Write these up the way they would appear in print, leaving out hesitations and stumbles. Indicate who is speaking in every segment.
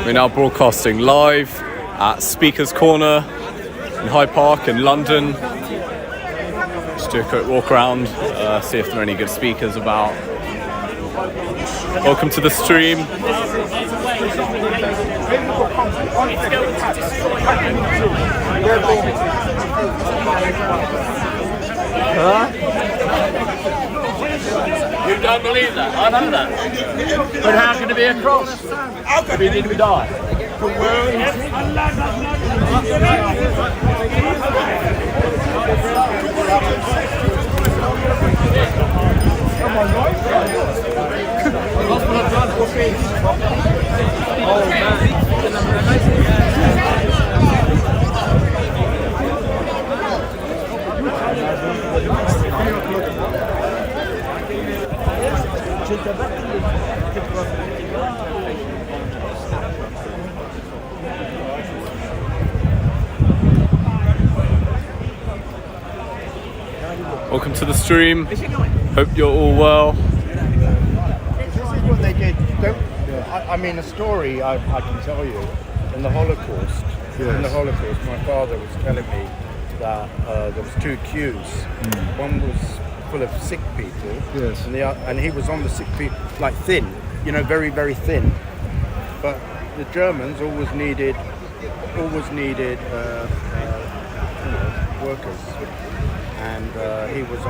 Speaker 1: We're now broadcasting live at Speaker's Corner in Hyde Park in London. Just do a quick walk around, see if there are any good speakers about. Welcome to the stream.
Speaker 2: You don't believe that? I know that. But how can it be a cross? How can it need to be died?
Speaker 1: Welcome to the stream. Hope you're all well.
Speaker 3: This is what they did. I mean, a story I can tell you. In the Holocaust, my father was telling me that there was two queues. One was full of sick people, and he was on the sick people, like thin, very, very thin. But the Germans always needed workers, and he was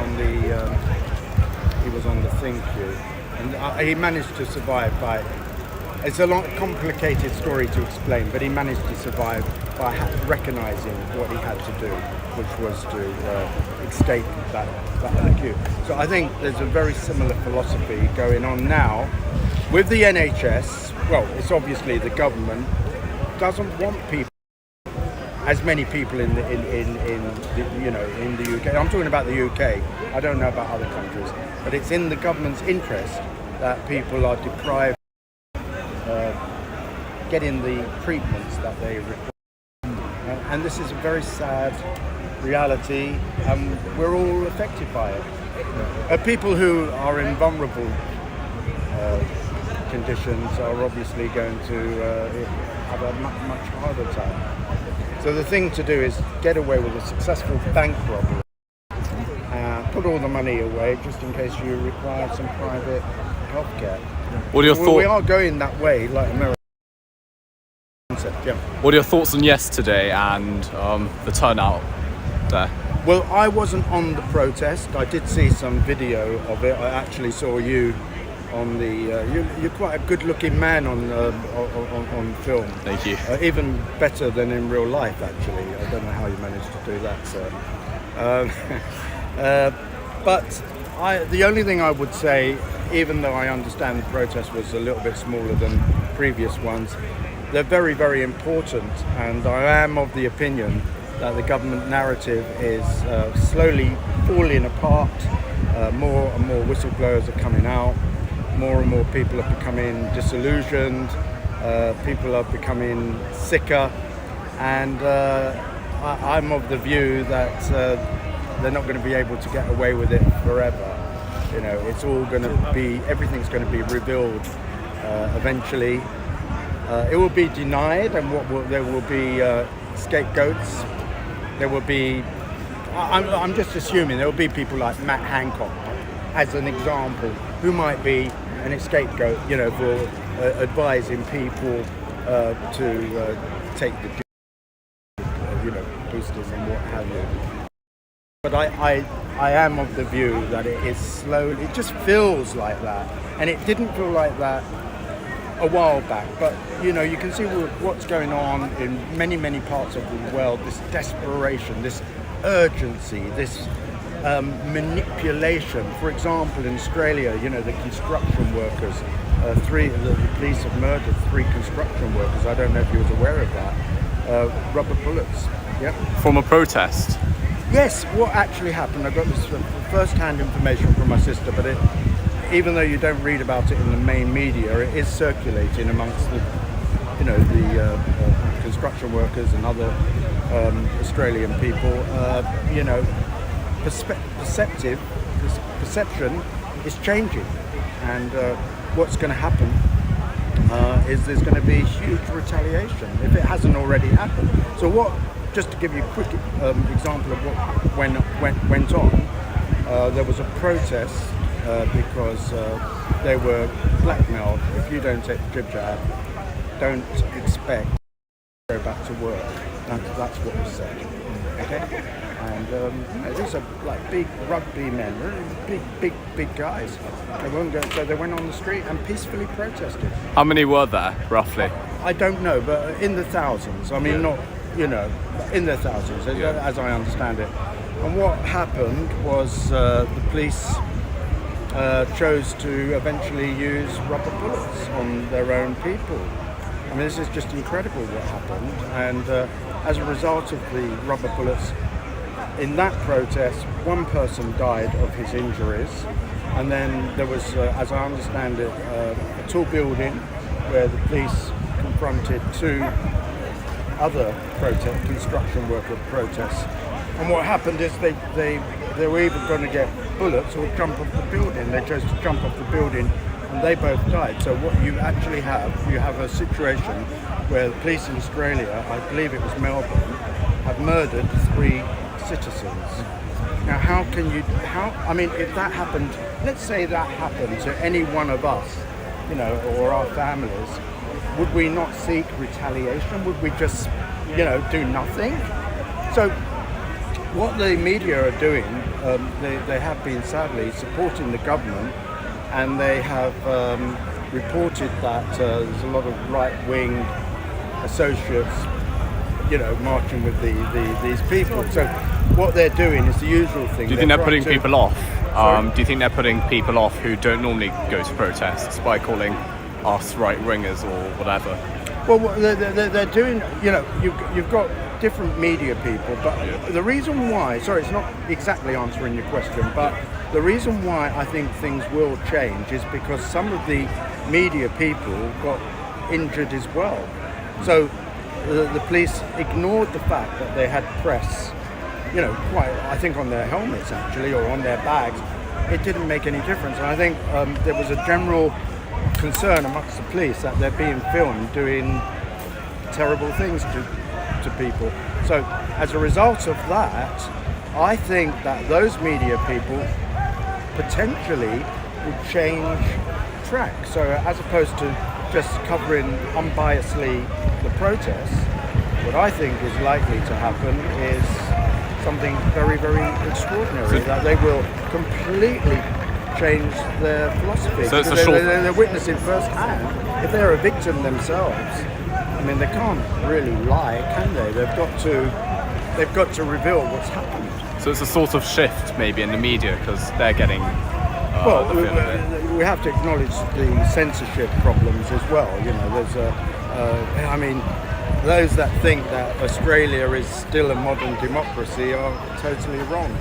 Speaker 3: on the thin queue, and he managed to survive by. It's a long, complicated story to explain, but he managed to survive by recognizing what he had to do, which was to escape that other queue. So I think there's a very similar philosophy going on now with the NHS. Well, it's obviously the government doesn't want people, as many people in the UK. I'm talking about the UK. I don't know about other countries, but it's in the government's interest that people are deprived getting the treatments that they require. And this is a very sad reality, and we're all affected by it. People who are in vulnerable conditions are obviously going to have a much harder time. So the thing to do is get away with a successful bank robbery. Put all the money away just in case you require some private healthcare.
Speaker 1: What are your thoughts?
Speaker 3: We are going that way, like America.
Speaker 1: What are your thoughts on yesterday and the turnout there?
Speaker 3: Well, I wasn't on the protest. I did see some video of it. I actually saw you on the. You're quite a good-looking man on film.
Speaker 1: Thank you.
Speaker 3: Even better than in real life, actually. I don't know how you managed to do that, sir. But the only thing I would say, even though I understand the protest was a little bit smaller than previous ones, they're very, very important, and I am of the opinion that the government narrative is slowly falling apart. More and more whistleblowers are coming out, more and more people are becoming disillusioned, people are becoming sicker, and I'm of the view that they're not going to be able to get away with it forever. It's all going to be, everything's going to be revealed eventually. It will be denied, and there will be scapegoats. There will be, I'm just assuming there will be people like Matt Hancock, as an example, who might be an scapegoat, for advising people to take the, boosters and what have you. But I am of the view that it is slowly, it just feels like that, and it didn't feel like that a while back, but you can see what's going on in many parts of the world. This desperation, this urgency, this manipulation. For example, in Australia, the construction workers, the police have murdered 3 construction workers. I don't know if you was aware of that. Rubber bullets. Yep.
Speaker 1: From a protest?
Speaker 3: Yes. What actually happened? I got this first-hand information from my sister, but even though you don't read about it in the main media, it is circulating amongst the construction workers and other Australian people. Perception is changing, and what's going to happen is there's going to be huge retaliation if it hasn't already happened. So just to give you a quick example of what went on, there was a protest because they were blackmailed. If you don't take the jib jab, don't expect to go back to work. That's what was said. Okay, and these are like big rugby men, really big guys. They won't go, so they went on the street and peacefully protested.
Speaker 1: How many were there, roughly?
Speaker 3: I don't know, but in the thousands. I mean, not, in the thousands, as I understand it. And what happened was the police chose to eventually use rubber bullets on their own people. I mean, this is just incredible what happened. And as a result of the rubber bullets, in that protest, one person died of his injuries. And then there was, as I understand it, a tall building where the police confronted two other construction worker protests. And what happened is they were either going to get bullets or jump off the building. They chose to jump off the building and they both died. So what you actually have a situation where the police in Australia, I believe it was Melbourne, have murdered 3 citizens. Now I mean, if that happened, let's say that happened to any one of us, or our families, would we not seek retaliation? Would we just, do nothing? So what the media are doing, they have been sadly supporting the government, and they have reported that there's a lot of right-wing associates, marching with these people. So what they're doing is the usual thing.
Speaker 1: Do you think they're putting people off? Do you think they're putting people off who don't normally go to protests by calling us right-wingers or whatever?
Speaker 3: Well, they're doing, you've got different media people, but the reason why, sorry, it's not exactly answering your question, but the reason why I think things will change is because some of the media people got injured as well. So the police ignored the fact that they had press, quite, I think, on their helmets actually, or on their bags. It didn't make any difference. And I think there was a general concern amongst the police that they're being filmed doing terrible things to people. So as a result of that, I think that those media people potentially would change track. So as opposed to just covering unbiasedly the protests, what I think is likely to happen is something very, very extraordinary, that they will completely change their philosophy.
Speaker 1: So it's
Speaker 3: they're witnessing firsthand. If they're a victim themselves, I mean, they can't really lie, can they? They've got to reveal what's happened.
Speaker 1: So it's a sort of shift maybe in the media because they're getting
Speaker 3: well, we have to acknowledge the censorship problems as well. There's I mean, those that think that Australia is still a modern democracy are totally wrong.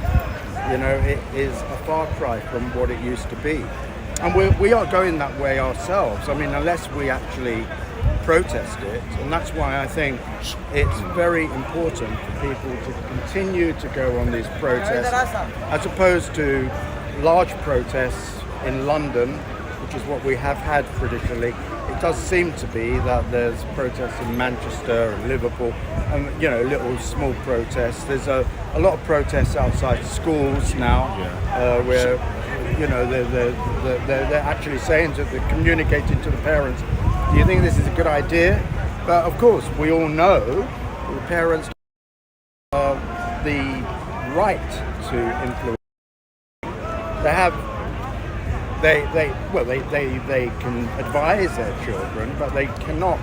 Speaker 3: It is a far cry from what it used to be. And we are going that way ourselves. I mean, unless we actually protest it. And that's why I think it's very important for people to continue to go on these protests, as opposed to large protests in London, which is what we have had traditionally. It does seem to be that there's protests in Manchester and Liverpool, and little small protests. There's a lot of protests outside schools now, where they're actually saying they're communicating to the parents, do you think this is a good idea? But of course, we all know the parents have the right to influence. They can advise their children, but they cannot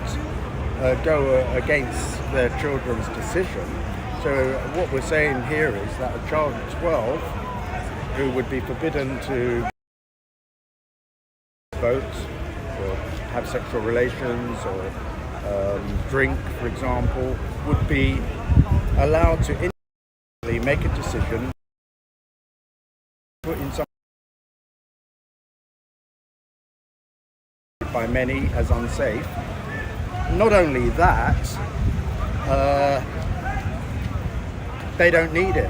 Speaker 3: go against their children's decision. So what we're saying here is that a child of 12 who would be forbidden to vote or have sexual relations or drink, for example, would be allowed to instantly make a decision, put in some by many as unsafe. Not only that, they don't need it.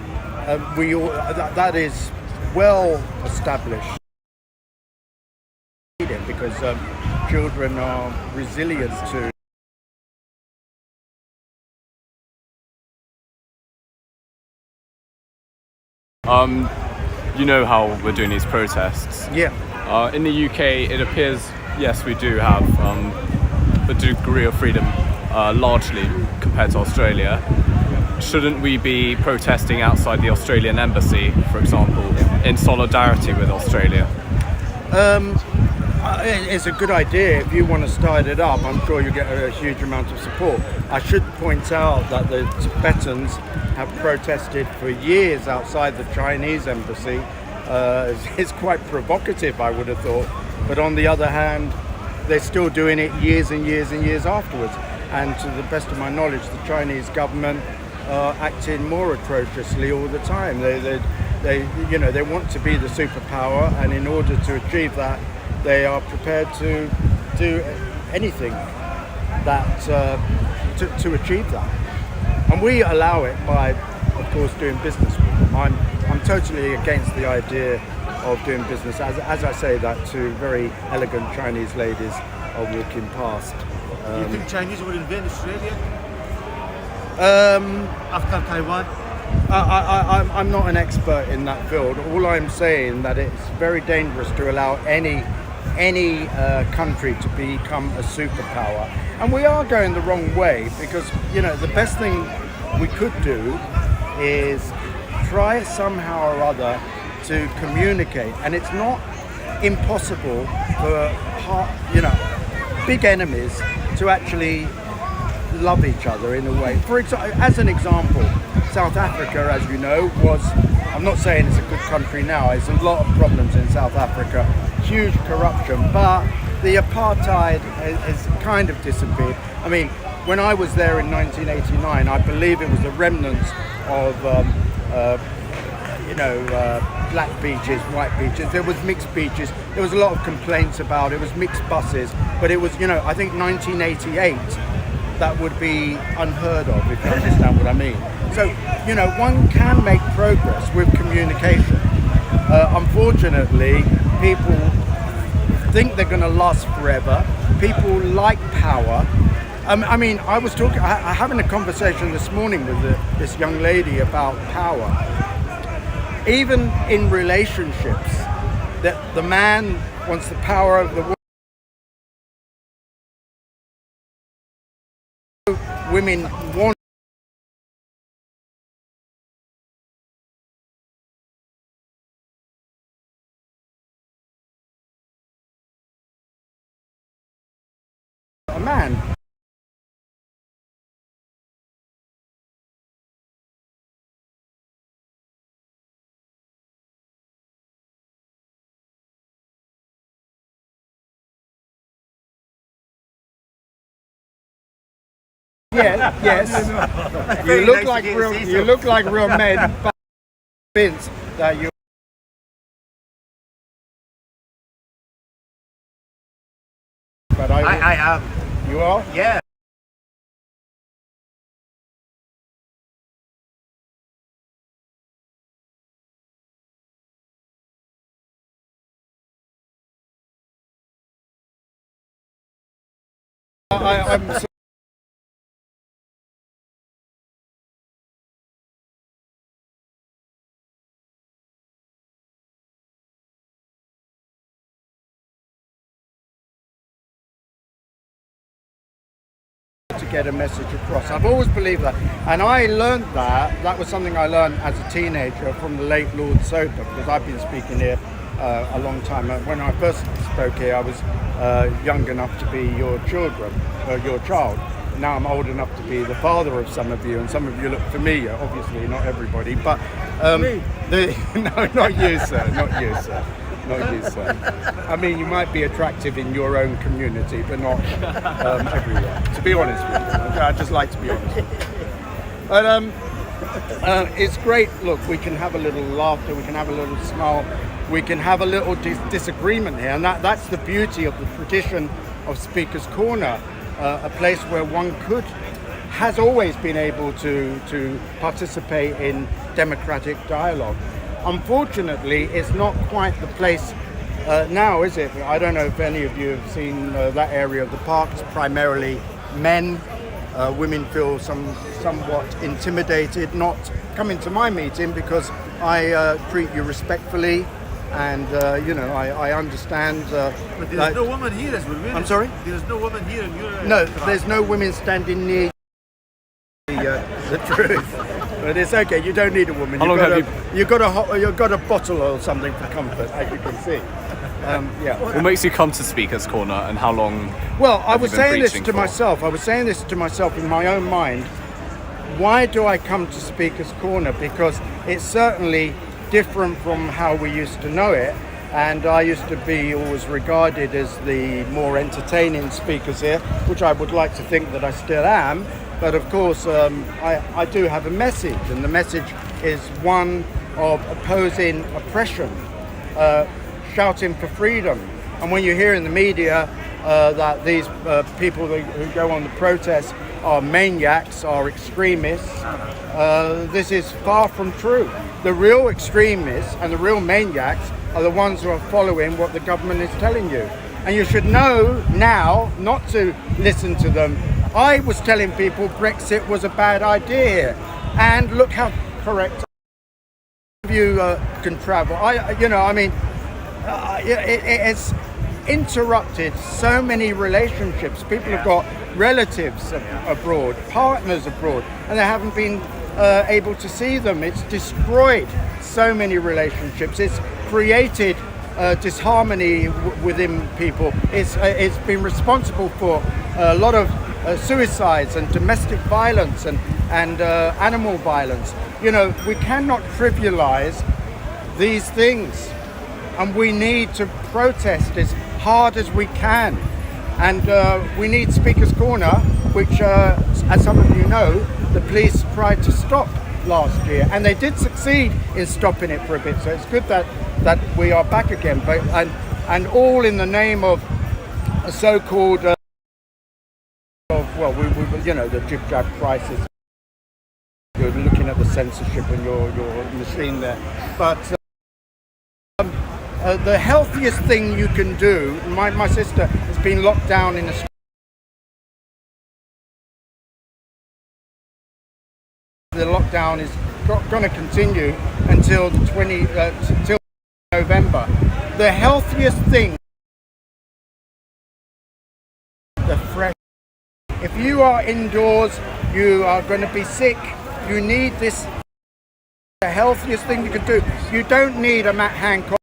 Speaker 3: That is well established. Because children are resilient to.
Speaker 1: You know how we're doing these protests.
Speaker 3: Yeah.
Speaker 1: In the UK, it appears, yes, we do have a degree of freedom, largely compared to Australia. Shouldn't we be protesting outside the Australian embassy, for example, in solidarity with Australia?
Speaker 3: It's a good idea. If you want to start it up, I'm sure you get a huge amount of support. I should point out that the Tibetans have protested for years outside the Chinese embassy. It's quite provocative, I would have thought. But on the other hand, they're still doing it years and years and years afterwards. And to the best of my knowledge, the Chinese government are acting more atrociously all the time. They want to be the superpower, and in order to achieve that, they are prepared to do anything that to achieve that. And we allow it by, of course, doing business with them. I'm totally against the idea of doing business, as I say that to very elegant Chinese ladies are walking past.
Speaker 4: You think Chinese will invade Australia? After Taiwan?
Speaker 3: I'm not an expert in that field. All I'm saying that it's very dangerous to allow any country to become a superpower, and we are going the wrong way, because the best thing we could do is try somehow or other to communicate, and it's not impossible for big enemies to actually love each other in a way. As an example, South Africa, as you know, I'm not saying it's a good country now, there's a lot of problems in South Africa, huge corruption, but the apartheid has kind of disappeared. I mean, when I was there in 1989, I believe it was the remnants of black beaches, white beaches. There was mixed beaches. There was a lot of complaints about it. It was mixed buses, but it was, I think 1988, that would be unheard of, if you understand what I mean. So, one can make progress with communication. Unfortunately, people think they're going to last forever. People like power. I was having a conversation this morning with this young lady about power. Even in relationships, that the man wants the power of the women want a man. Yes. You look like real men, but convinced that you. But I am. You are?
Speaker 4: Yeah.
Speaker 3: I'm to get a message across. I've always believed that, and I learned that was something I learned as a teenager from the late Lord Soper, because I've been speaking here a long time. When I first spoke here, I was young enough to be your child. Now I'm old enough to be the father of some of you, and some of you look familiar. Obviously, not everybody, but
Speaker 4: Me?
Speaker 3: no, not you, sir. Not you, sir. Not you, sir. I mean, you might be attractive in your own community, but not everywhere. To be honest with you, I just like to be honest with you. But it's great. Look, we can have a little laughter, we can have a little smile, we can have a little disagreement here, and that's the beauty of the tradition of Speaker's Corner, a place where one has always been able to participate in democratic dialogue. Unfortunately, it's not quite the place now, is it? I don't know if any of you have seen that area of the park. It's primarily men. Women feel somewhat intimidated not coming to my meeting because I treat you respectfully, and I understand.
Speaker 4: But there's no woman here as well.
Speaker 3: I'm sorry?
Speaker 4: There's no woman here in your
Speaker 3: No, there's no women standing near the truth. But it's okay. You don't need a woman.
Speaker 1: How long have
Speaker 3: you've got a bottle or something for comfort, as you can see. Yeah.
Speaker 1: What makes you come to Speaker's Corner, and how long?
Speaker 3: Well, I
Speaker 1: have
Speaker 3: was
Speaker 1: you been
Speaker 3: saying this
Speaker 1: preaching
Speaker 3: to
Speaker 1: for?
Speaker 3: myself. I was saying this to myself in my own mind. Why do I come to Speaker's Corner? Because it's certainly different from how we used to know it. And I used to be always regarded as the more entertaining speakers here, which I would like to think that I still am. But of course, I do have a message, and the message is one of opposing oppression, shouting for freedom. And when you hear in the media that these people who go on the protests are maniacs, are extremists, this is far from true. The real extremists and the real maniacs are the ones who are following what the government is telling you. And you should know now not to listen to them. I was telling people Brexit was a bad idea here, and look how correct you can travel. It's interrupted so many relationships. People have got relatives abroad, partners abroad, and they haven't been able to see them. It's destroyed so many relationships. It's created disharmony within people. It's been responsible for a lot of suicides and domestic violence and animal violence. We cannot trivialize these things, and we need to protest as hard as we can. And we need Speaker's Corner, which, as some of you know, the police tried to stop last year, and they did succeed in stopping it for a bit. So it's good that we are back again, but and all in the name of a so-called the jib-jab crisis. You're looking at the censorship in your machine there, but the healthiest thing you can do. My sister has been locked down in a. The lockdown is going to continue until till November. The healthiest thing, the fresh. If you are indoors, you are going to be sick. You need this. The healthiest thing you can do. You don't need a Matt Hancock,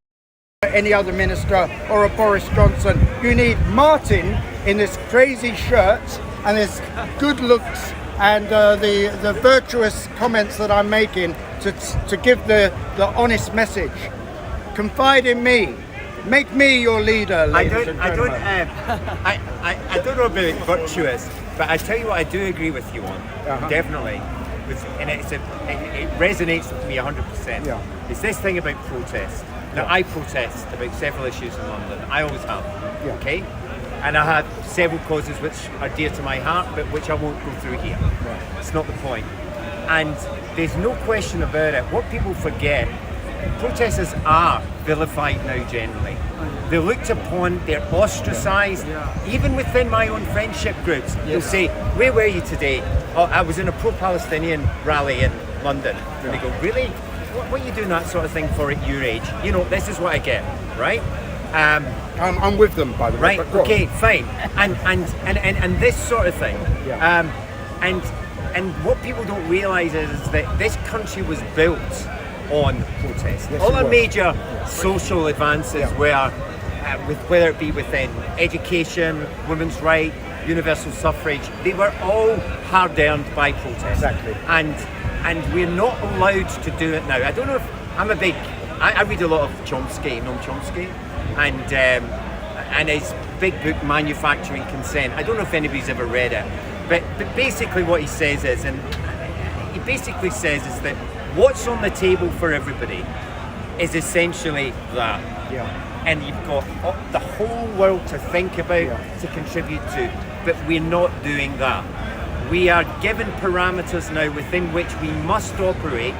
Speaker 3: or any other minister, or a Boris Johnson. You need Martin in this crazy shirt and this good looks and the virtuous comments that I'm making to give the honest message. Confide in me. Make me your leader, ladies and gentlemen.
Speaker 5: I don't know about virtuous, but I tell you what I do agree with you on, definitely. And it resonates with me 100%.
Speaker 3: Yeah.
Speaker 5: It's this thing about protest. Now, I protest about several issues in London. I always have.
Speaker 3: Yeah.
Speaker 5: Okay? And I have several causes which are dear to my heart, but which I won't go through here.
Speaker 3: Right.
Speaker 5: It's not the point. And there's no question about it. What people forget, protesters are vilified now generally. They're looked upon, they're ostracised, even within my own friendship groups. They'll say, where were you today? Oh, I was in a pro-Palestinian rally in London. And they go, really? What are you doing that sort of thing for at your age? This is what I get, right?
Speaker 3: I'm with them, by the way.
Speaker 5: Right, okay, fine. And this sort of thing.
Speaker 3: Yeah.
Speaker 5: And what people don't realise is that this country was built on protest.
Speaker 3: Yes,
Speaker 5: all
Speaker 3: it
Speaker 5: our
Speaker 3: was.
Speaker 5: major social advances were, whether it be within education, women's rights, universal suffrage, they were all hard-earned by protest.
Speaker 3: Exactly.
Speaker 5: And we're not allowed to do it now. I don't know if I'm a big. I read a lot of Chomsky, Noam Chomsky, and his big book Manufacturing Consent. I don't know if anybody's ever read it, but basically what he says is, that what's on the table for everybody is essentially that.
Speaker 3: Yeah.
Speaker 5: And you've got the whole world to think about, to contribute to, but we're not doing that. We are given parameters now within which we must operate.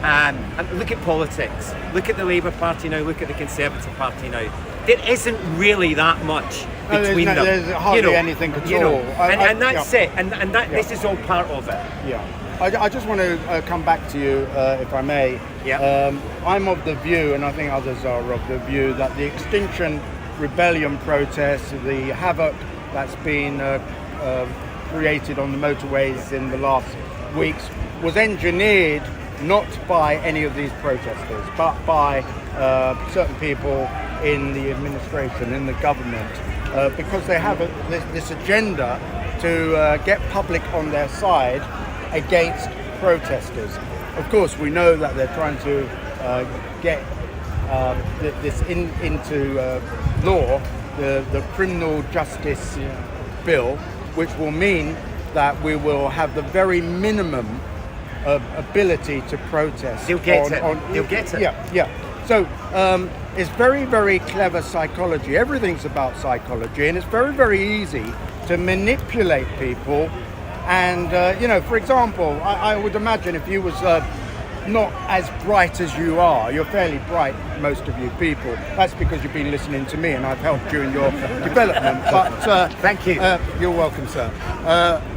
Speaker 5: And look at politics. Look at the Labour Party now. Look at the Conservative Party now. there isn't really that much
Speaker 3: No,
Speaker 5: between them.
Speaker 3: there's hardly anything at all.
Speaker 5: And that's it. And that this is all part of it.
Speaker 3: Yeah. I just want to come back to you, if I may.
Speaker 5: Yeah.
Speaker 3: I'm of the view, and I think others are of the view, that the Extinction Rebellion protests, the havoc that's been created on the motorways in the last weeks, was engineered not by any of these protesters, but by certain people in the administration, in the government, because they have this agenda to get public on their side against protesters. Of course, we know that they're trying to get this into law, the criminal justice bill, which will mean that we will have the very minimum ability to protest.
Speaker 5: They'll get it. They'll get it.
Speaker 3: Yeah. So it's very, very clever psychology. Everything's about psychology, and it's very, very easy to manipulate people. And for example, I would imagine if you was not as bright as you are, you're fairly bright, most of you people. That's because you've been listening to me, and I've helped you in your development. But
Speaker 5: thank you.
Speaker 3: You're welcome, sir.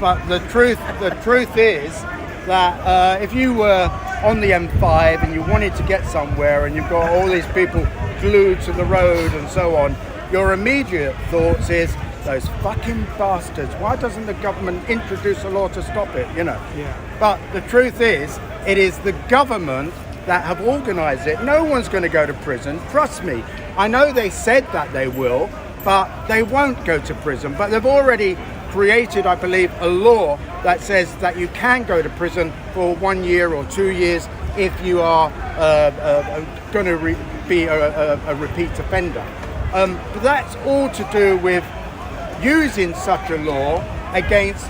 Speaker 3: But the truth is that if you were on the M5 and you wanted to get somewhere, and you've got all these people glued to the road and so on, your immediate thoughts is, those fucking bastards, why doesn't the government introduce a law to stop it, Yeah. But the truth is, it is the government that have organised it. No one's going to go to prison, trust me. I know they said that they will, but they won't go to prison. But they've already created, I believe, a law that says that you can go to prison for 1 year or 2 years if you are going to be a repeat offender. But that's all to do with using such a law against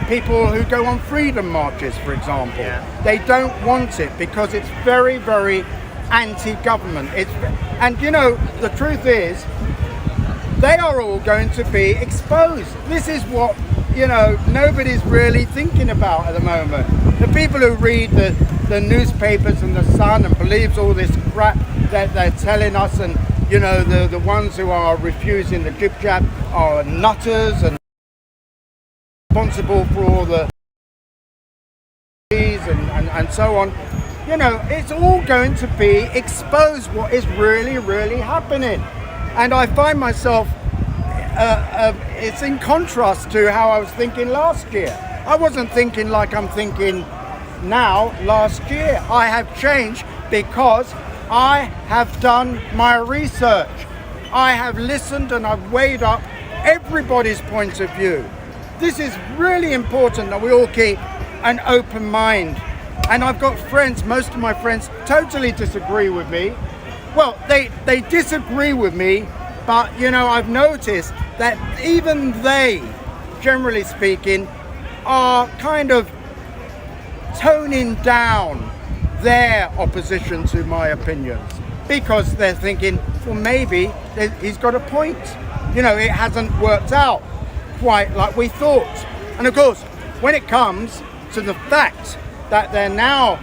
Speaker 3: people who go on freedom marches, for example.
Speaker 5: Yeah.
Speaker 3: They don't want it because it's very, very anti-government. And the truth is, they are all going to be exposed. This is what nobody's really thinking about at the moment. The people who read the newspapers and the Sun and believes all this crap that they're telling us, and the ones who are refusing the jib jab are nutters and responsible for all the and so on. It's all going to be exposed what is really, really happening. And I find myself, it's in contrast to how I was thinking last year. I wasn't thinking like I'm thinking now last year. I have changed because I have done my research. I have listened and I've weighed up everybody's point of view. This is really important that we all keep an open mind. And I've got friends, most of my friends totally disagree with me. Well, they disagree with me, but I've noticed that even they, generally speaking, are kind of toning down their opposition to my opinions, because they're thinking, well, maybe he's got a point. It hasn't worked out quite like we thought. And of course, when it comes to the fact that they're now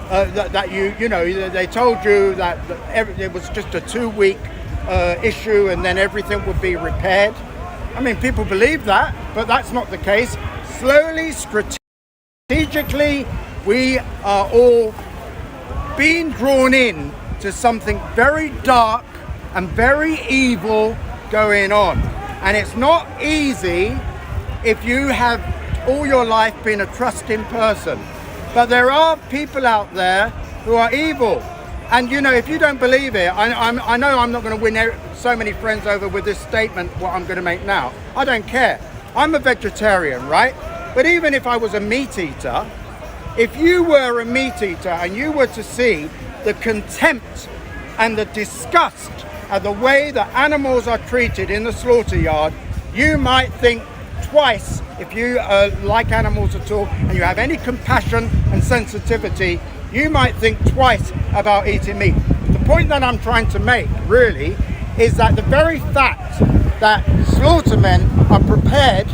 Speaker 3: they told you that it was just a 2-week issue and then everything would be repaired. I mean, people believe that, but that's not the case. Slowly, strategically, we are all being drawn in to something very dark and very evil going on. And it's not easy if you have all your life been a trusting person. But there are people out there who are evil. And if you don't believe it, I know I'm not going to win so many friends over with this statement, what I'm going to make now. I don't care. I'm a vegetarian, right? But even if I was a meat eater, if you were a meat eater and you were to see the contempt and the disgust at the way that animals are treated in the slaughter yard, you might think twice. If you like animals at all and you have any compassion and sensitivity, you might think twice about eating meat. The point that I'm trying to make really is that the very fact that slaughtermen are prepared,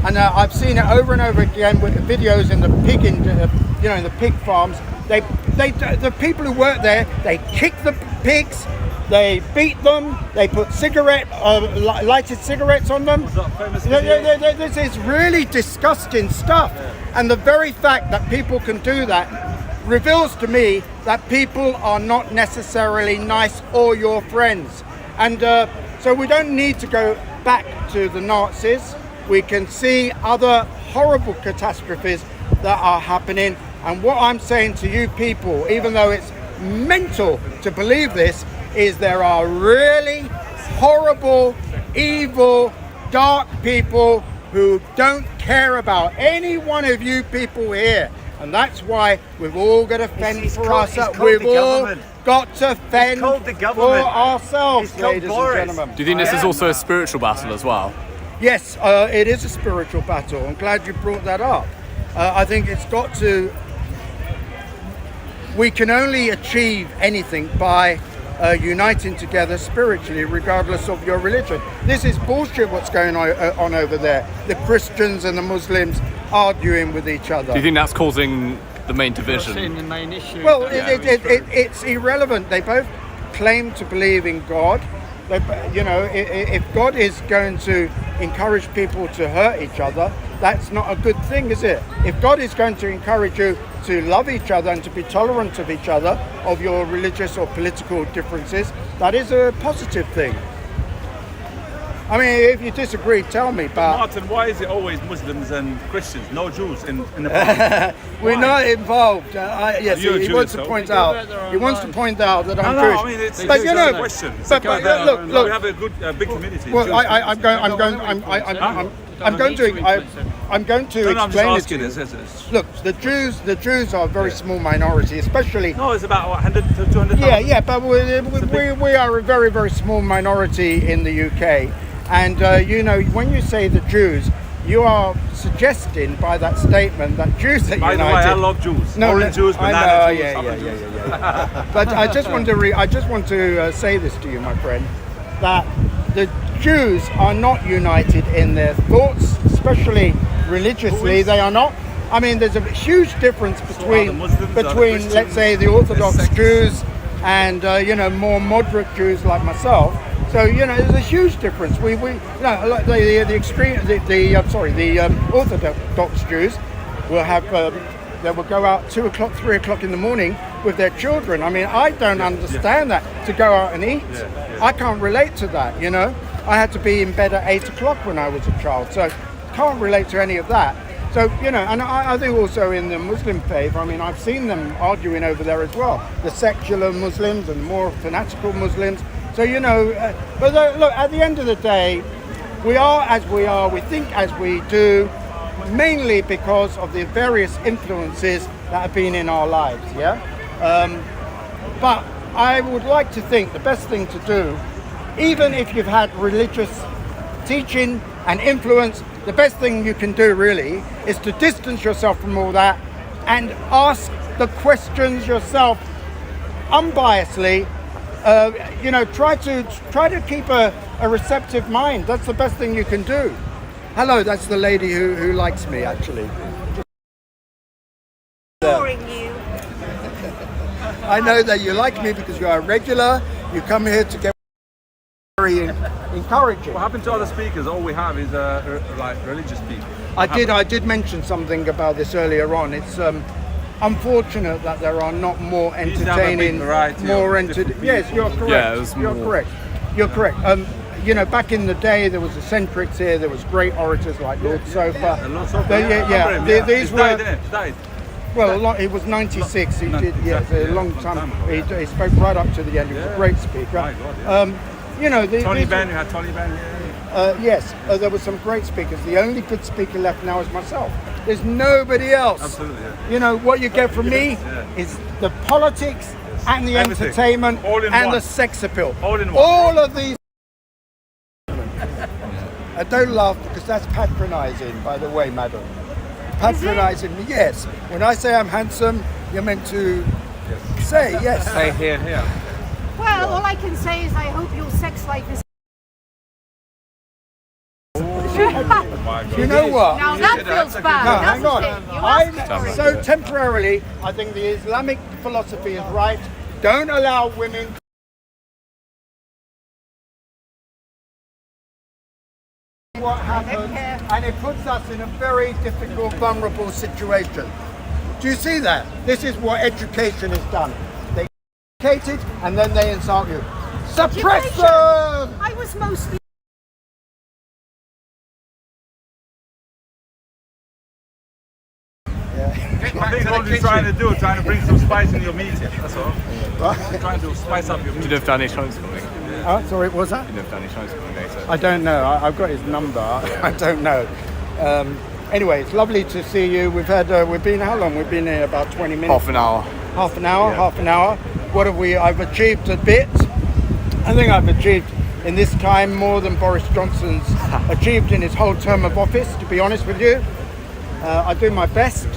Speaker 3: and I've seen it over and over again with the videos in the pig in the pig farms. The people who work there, they kick the pigs, they beat them, they put lighted cigarettes on them. This is really disgusting stuff. And the very fact that people can do that reveals to me that people are not necessarily nice or your friends. And so we don't need to go back to the Nazis. We can see other horrible catastrophes that are happening. And what I'm saying to you people, even though it's mental to believe this, is there are really horrible, evil, dark people who don't care about any one of you people here. And that's why we've all got to fend for ourselves. We've all got to fend for ourselves, ladies and gentlemen.
Speaker 1: Do you think this is also a spiritual battle as well?
Speaker 3: Yes, it is a spiritual battle. I'm glad you brought that up. I think it's got to... We can only achieve anything by uniting together spiritually, regardless of your religion. This is bullshit what's going on over there. The Christians and the Muslims arguing with each other.
Speaker 1: Do you think that's causing the main division?
Speaker 6: The main issue.
Speaker 3: Well, it's irrelevant. They both claim to believe in God. If God is going to encourage people to hurt each other, that's not a good thing, is it? If God is going to encourage you to love each other and to be tolerant of each other, of your religious or political differences, that is a positive thing. I mean, if you disagree, tell me. But
Speaker 4: Martin, why is it always Muslims and Christians, no Jews in the parliament?
Speaker 3: we're not involved. Yes,
Speaker 4: You're
Speaker 3: he
Speaker 4: Jewish,
Speaker 3: wants to
Speaker 4: though.
Speaker 3: point out. He wants to point out that I'm
Speaker 4: No,
Speaker 3: Jewish.
Speaker 4: I mean, it's
Speaker 3: but you know,
Speaker 4: a question.
Speaker 3: but look.
Speaker 4: We have a good, big community.
Speaker 3: Well,
Speaker 4: Jewish.
Speaker 3: I'm going to
Speaker 4: No, I'm just
Speaker 3: explain it
Speaker 4: asking
Speaker 3: to you.
Speaker 4: this.
Speaker 3: Look, the Jews are a very small minority, especially.
Speaker 4: No, it's about 100 to 200,000.
Speaker 3: Yeah, but we are a very, very small minority in the UK. And, when you say the Jews, you are suggesting by that statement that Jews are
Speaker 4: By
Speaker 3: united.
Speaker 4: the way, I love Jews. Orange Jews,
Speaker 3: I
Speaker 4: banana
Speaker 3: know,
Speaker 4: Jews,
Speaker 3: yeah.
Speaker 4: apple Jews.
Speaker 3: But I just want to say this to you, my friend, that the Jews are not united in their thoughts, especially religiously. They are not. I mean, there's a huge difference between, let's say, the Orthodox Jews and more moderate Jews like myself. So there's a huge difference. The Orthodox Jews will have they will go out 2 o'clock, 3 o'clock in the morning with their children. I mean, I don't understand that, to go out and eat. I can't relate to that. I had to be in bed at 8 o'clock when I was a child, so can't relate to any of that. So and I think also in the Muslim faith, I mean, I've seen them arguing over there as well. The secular Muslims and more fanatical Muslims. So, but look, at the end of the day, we are as we are, we think as we do, mainly because of the various influences that have been in our lives, yeah? But I would like to think the best thing to do, even if you've had religious teaching and influence, the best thing you can do really is to distance yourself from all that and ask the questions yourself unbiasedly. Try to keep a receptive mind. That's the best thing you can do. Hello, that's the lady who likes me, actually.
Speaker 7: Boring you.
Speaker 3: I know that you like me because you are a regular. You come here to get very encouraging.
Speaker 4: What happened to other speakers? All we have is like religious people.
Speaker 3: I did mention something about this earlier on. It's unfortunate that there are not more entertaining, Yes, you're correct.
Speaker 1: Yeah,
Speaker 3: You're correct. Back in the day, there was eccentrics here. There was great orators like Lord Sofa. These were.
Speaker 4: Died.
Speaker 3: Well, he was 96. He did, a long time. He spoke right up to the end. He was a great speaker.
Speaker 4: My God, yeah. Tony Benn, you had Tony Benn here.
Speaker 3: Yes, there were some great speakers. The only good speaker left now is myself. There's nobody else.
Speaker 4: Absolutely. Yeah.
Speaker 3: What you get from me is the politics and the entertainment and the sex appeal.
Speaker 4: All in one.
Speaker 3: All of these. Don't laugh because that's patronising, by the way, madam. Patronising me, yes. When I say I'm handsome, you're meant to say yes.
Speaker 4: Say here.
Speaker 7: Well, all I can say is I hope your sex life is.
Speaker 3: You know what?
Speaker 7: Now that feels bad.
Speaker 3: No, hang on.
Speaker 7: You asked
Speaker 3: Temporarily, I think the Islamic philosophy is right. Don't allow women and it puts us in a very difficult, vulnerable situation. Do you see that? This is what education has done. They educated and then they insult you. Suppress them!
Speaker 7: I was mostly.
Speaker 4: I think all you're trying to bring some spice in your meat. That's all. Trying to spice up your
Speaker 1: Do
Speaker 4: meat.
Speaker 1: you know if Danny's homeschooling?
Speaker 3: Sorry, what was that?
Speaker 1: Do you know if Danny's homeschooling later?
Speaker 3: I don't know. I've got his number. I don't know. Anyway, it's lovely to see you. We've been how long? We've been here about 20 minutes.
Speaker 1: Half an hour.
Speaker 3: Half an hour. What have we? I've achieved a bit. I think I've achieved in this time more than Boris Johnson's achieved in his whole term of office, to be honest with you. I do my best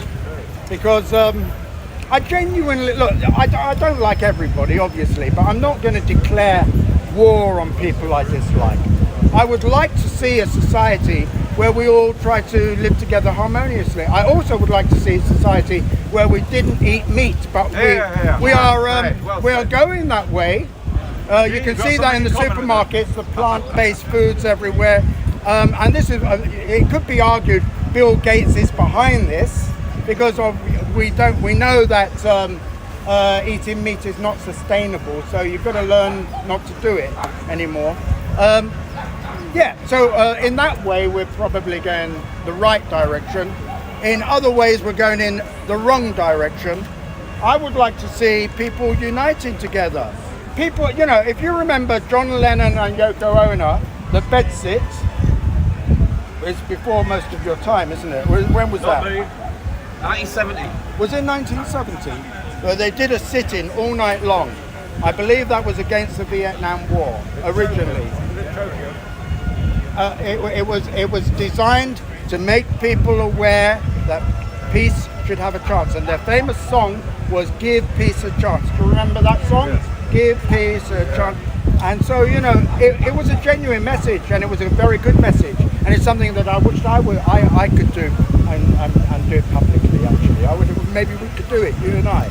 Speaker 3: because I genuinely, look, I don't like everybody, obviously, but I'm not going to declare war on people I dislike. I would like to see a society where we all try to live together harmoniously. I also would like to see a society where we didn't eat meat, but we are going that way. You can see that in the supermarkets, the plant-based foods everywhere. And this is, it could be argued Bill Gates is behind this because we know that eating meat is not sustainable, so you've got to learn not to do it anymore. So in that way we're probably going the right direction. In other ways we're going in the wrong direction. I would like to see people uniting together. People, you know, if you remember John Lennon and Yoko Ono, the bedsit, it's before most of your time, isn't it? When was that?
Speaker 4: 1970.
Speaker 3: Was it 1970? Where they did a sit-in all night long. I believe that was against the Vietnam War originally. It was designed to make people aware that peace should have a chance, and their famous song was "Give Peace a Chance." Do you remember that song? Yes. Give peace a chance. And so, you know, it was a genuine message, and it was a very good message, and it's something that I wished I could do and do it publicly. Actually, maybe we could do it, you and I.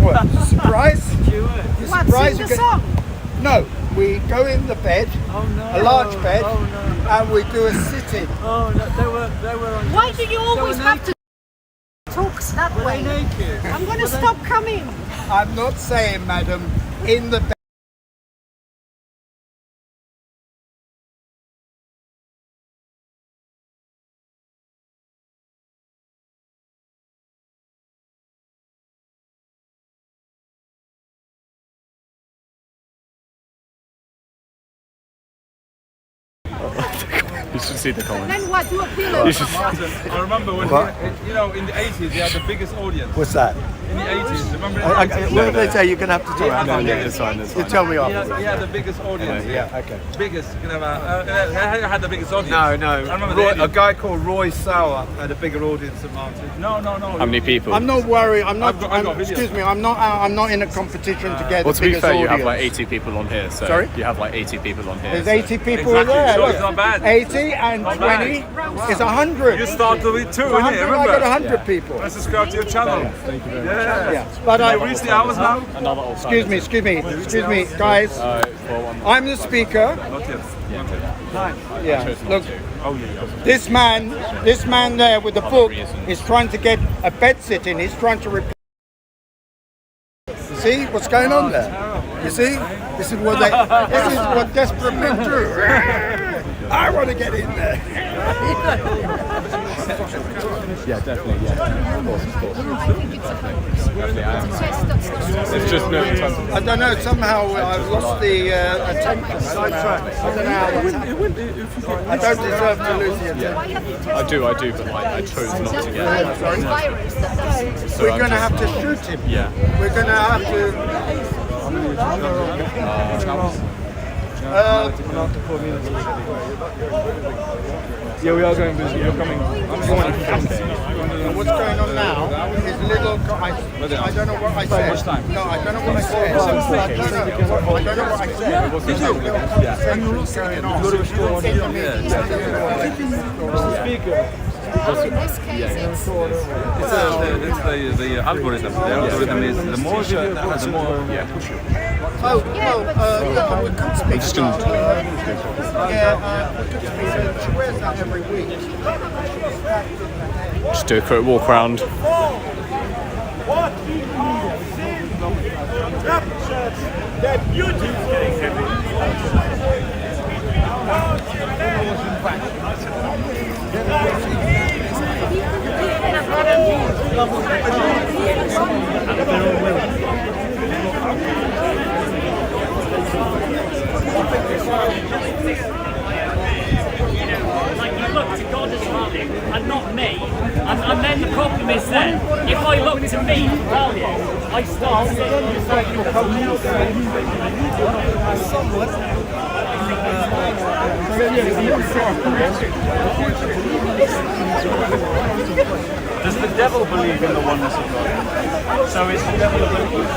Speaker 3: What? Surprise? You're surprised?
Speaker 7: Sing the song?
Speaker 3: No, we go in the bed, a large bed, and we do a sit-in.
Speaker 6: Oh no, they were on.
Speaker 7: Why do you always have to talk that way?
Speaker 6: Naked.
Speaker 7: I'm going to stop coming.
Speaker 3: I'm not saying, madam, in the bed.
Speaker 1: You should see the
Speaker 7: And
Speaker 1: comments.
Speaker 7: then what? Do a pillow.
Speaker 1: You should
Speaker 4: Martin, I remember when, you know, in the 80s, they had the biggest audience.
Speaker 3: What's that?
Speaker 4: In the 80s, remember?
Speaker 3: What did they say? You're going to have to talk.
Speaker 1: No, it's fine. It's
Speaker 3: You
Speaker 1: fine.
Speaker 3: tell me
Speaker 4: He
Speaker 3: after.
Speaker 4: had the biggest audience.
Speaker 3: Okay.
Speaker 4: Biggest. You know, had the biggest audience.
Speaker 8: No.
Speaker 4: I remember the
Speaker 8: A guy called Roy Sauer had a bigger audience than Martin.
Speaker 4: No.
Speaker 1: How many people?
Speaker 3: I'm not worried. I'm not.
Speaker 4: I've got videos.
Speaker 3: Excuse me. I'm not in a competition to get
Speaker 1: Well,
Speaker 3: the
Speaker 1: to be
Speaker 3: biggest
Speaker 1: fair, you
Speaker 3: audience.
Speaker 1: have like 80 people on here. So
Speaker 3: Sorry?
Speaker 1: You have like 80 people on here.
Speaker 3: There's
Speaker 1: so-
Speaker 3: 80 people
Speaker 4: Exactly.
Speaker 3: there.
Speaker 4: So
Speaker 3: Look.
Speaker 4: it's not bad.
Speaker 3: 80 and
Speaker 4: Not
Speaker 3: 20
Speaker 4: bad.
Speaker 3: is 100.
Speaker 4: You started with 2,
Speaker 3: It's
Speaker 4: innit?
Speaker 3: 100, I
Speaker 4: Remember?
Speaker 3: got 100 people.
Speaker 4: Let's subscribe to your channel. Yeah.
Speaker 3: But
Speaker 4: Have you reached the hours now?
Speaker 1: Another
Speaker 3: excuse me, guys. I'm the speaker.
Speaker 4: Not yet.
Speaker 3: Yeah. Look,
Speaker 4: Oh yeah.
Speaker 3: this man there with the book is trying to get a bed sitting. He's trying to replace. You see what's going on there? You see? This is what desperate men do. I want to get in there.
Speaker 1: Yeah, definitely. Yeah. Of course. It's just no.
Speaker 3: I don't know. Somehow I've lost the attention. I don't know how that's happened. I don't deserve to lose the attention.
Speaker 1: I do, but like I chose not to get it.
Speaker 7: Virus that does.
Speaker 1: So
Speaker 3: We're
Speaker 1: I'm
Speaker 3: going to
Speaker 1: just
Speaker 3: have to
Speaker 1: not-
Speaker 3: shoot him.
Speaker 1: Yeah.
Speaker 3: We're going to have to.
Speaker 8: Yeah, we are going busy. You're coming.
Speaker 3: What's going on now is little. I don't know what I said. No, I don't know what I said. I don't know what I said.
Speaker 4: Did you? Yeah. And you
Speaker 3: What's going on?
Speaker 7: Well, in this case,
Speaker 4: It's the algorithm. The algorithm is the more video, the more push you.
Speaker 3: I'm just going
Speaker 1: Just do a quick walk around.
Speaker 6: Like you look to God as value and not me, and then the problem is then if I look to me for value, I start
Speaker 2: Does the devil believe in the oneness of God? So is the devil a believer?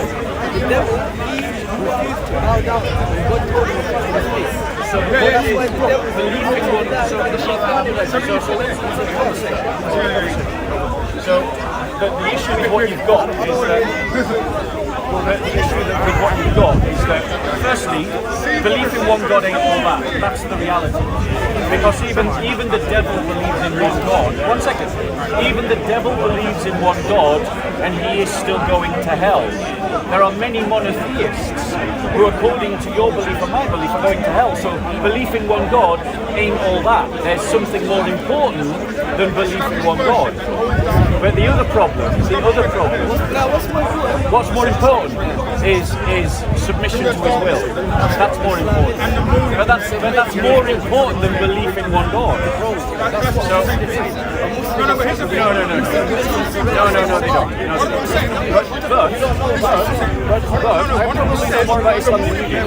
Speaker 9: The devil, he refused to bow down. God told him to fall on his face.
Speaker 2: So that's why the devil believes in oneness. So but the issue with what you've got is that firstly, belief in one God ain't all that. That's the reality. Because even the devil believes in one God. 1 second. Even the devil believes in one God, and he is still going to hell. There are many monotheists who, according to your belief and my belief, are going to hell. So belief in one God ain't all that. There's something more important than belief in one God. But the other problem, what's more important is submission to his will. That's more important. But that's more important than belief in one God. So, no, they don't. But I probably know more about Islam than you do. Yeah,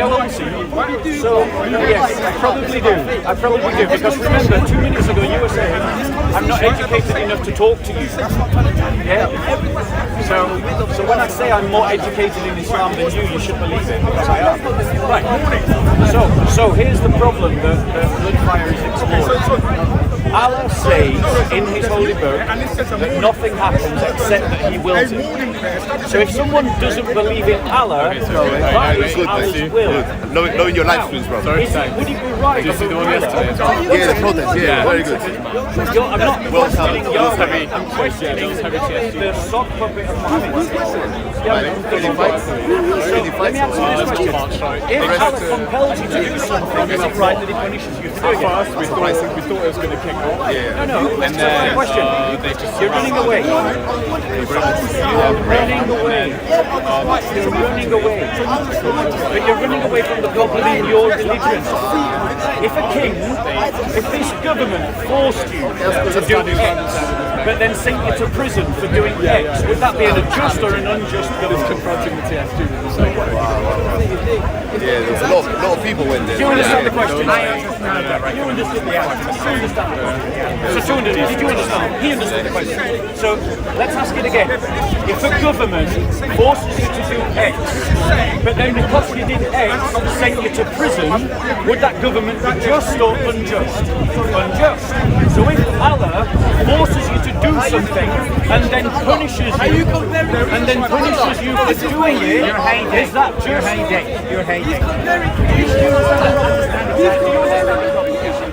Speaker 2: well, we'll see. So, yes, I probably do. Because remember, 2 minutes ago you were saying, I'm not educated enough to talk to you. Yeah? So when I say I'm more educated in Islam than you should believe it, because I am. Right. So here's the problem that Bloodfire is exploring. Allah says in his holy book that nothing happens except that he wills it. So if someone doesn't believe in Allah, that is Allah's will.
Speaker 10: Knowing your life streams, bro.
Speaker 2: Would it be right?
Speaker 1: Did you see the one yesterday?
Speaker 10: Yeah, the protest, yeah, very good.
Speaker 2: I'm not questioning your heavy. I'm questioning the sock puppet of Muhammad. Let me answer this question. If Allah compels you to do something, is it right that he punishes you for doing it?
Speaker 1: First, we thought it was going to kick off.
Speaker 2: No, and then question. You're running away. You're running away. But you're running away from the problem in your religion. If this government forced you to do X, but then sent you to prison for doing X, would that be an just or an unjust government?
Speaker 1: Confronting the TS students.
Speaker 10: Yeah, there's a lot of people went there.
Speaker 2: Do you understand the question? You understood the question. Did you understand? He understood the question. So let's ask it again. If a government forces you to do X, but then because you did X, sent you to prison, would that government be just or unjust? Unjust. So if Allah forces you to do something and then punishes you for doing it, is that just? You're hating.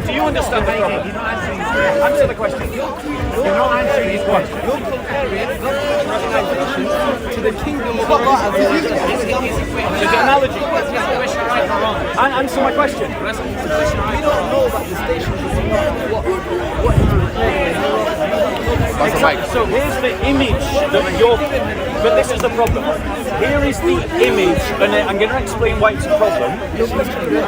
Speaker 2: Do you understand the problem? Answer the question. You're not answering his question.
Speaker 9: You're comparing to the kingdom of God.
Speaker 2: It's an analogy. Answer my question.
Speaker 9: We don't know about the station. What
Speaker 2: Exactly. So here's the image that you're. But this is the problem. Here is the image, and I'm going to explain why it's a problem. I'm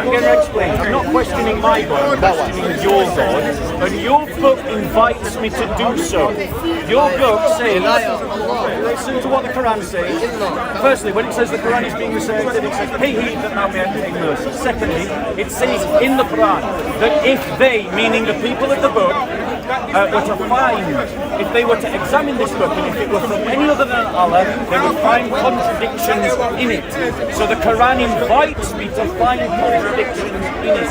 Speaker 2: going to explain. I'm not questioning my God, I'm questioning your God, and your book invites me to do so. Your book says, listen to what the Quran says. Firstly, when it says the Quran is being recited, it says, "Pay heed that thou mayest obtain mercy." Secondly, it says in the Quran that if they, meaning the people of the book, were to find, if they were to examine this book, and if it were from any other than Allah, Quran, they would find contradictions in it. So the Quran invites me to find contradictions in it,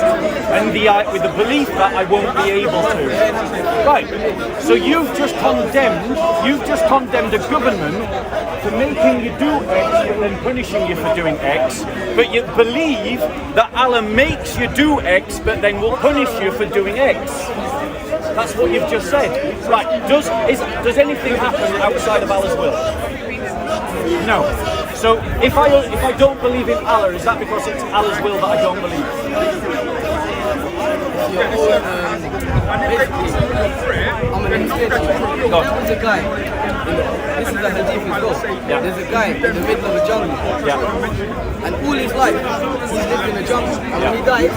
Speaker 2: and with the belief that I won't be able to. Right. So you've just condemned a government for making you do X and then punishing you for doing X, but you believe that Allah makes you do X but then will punish you for doing X. That's what you've just said. Right, does anything happen outside of Allah's will? No. So if I don't believe in Allah, is that because it's Allah's will that I don't believe?
Speaker 9: I'm an extension. There's a guy, this is a hadith as well.
Speaker 2: Yeah.
Speaker 9: There's a guy in the middle of a jungle.
Speaker 2: Yeah.
Speaker 9: And all his life, he's lived in a jungle. And when he dies,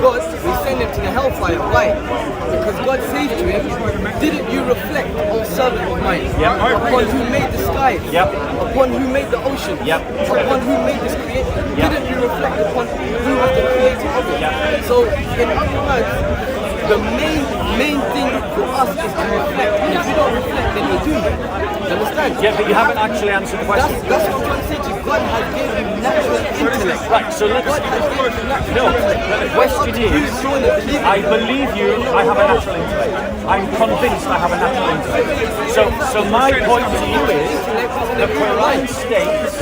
Speaker 9: God will send him to the hellfire. Why? Because God says to him, didn't you reflect, O servant of mine, upon who made the sky, upon who made the ocean, upon who made this creation? Didn't you reflect upon who was the creator of it? So, in other words, the main thing for us is to reflect. And if you don't reflect, then you're doomed. You understand?
Speaker 2: Yeah, but you haven't actually answered the question.
Speaker 9: That's what I'm trying to say to you. God has given you natural intellect.
Speaker 2: Right, so let's...
Speaker 9: God has given you natural
Speaker 2: No,
Speaker 9: intellect.
Speaker 2: but the question is, I believe you, I have a natural intellect. I'm convinced I have a natural intellect. So my point to you is, the Quran states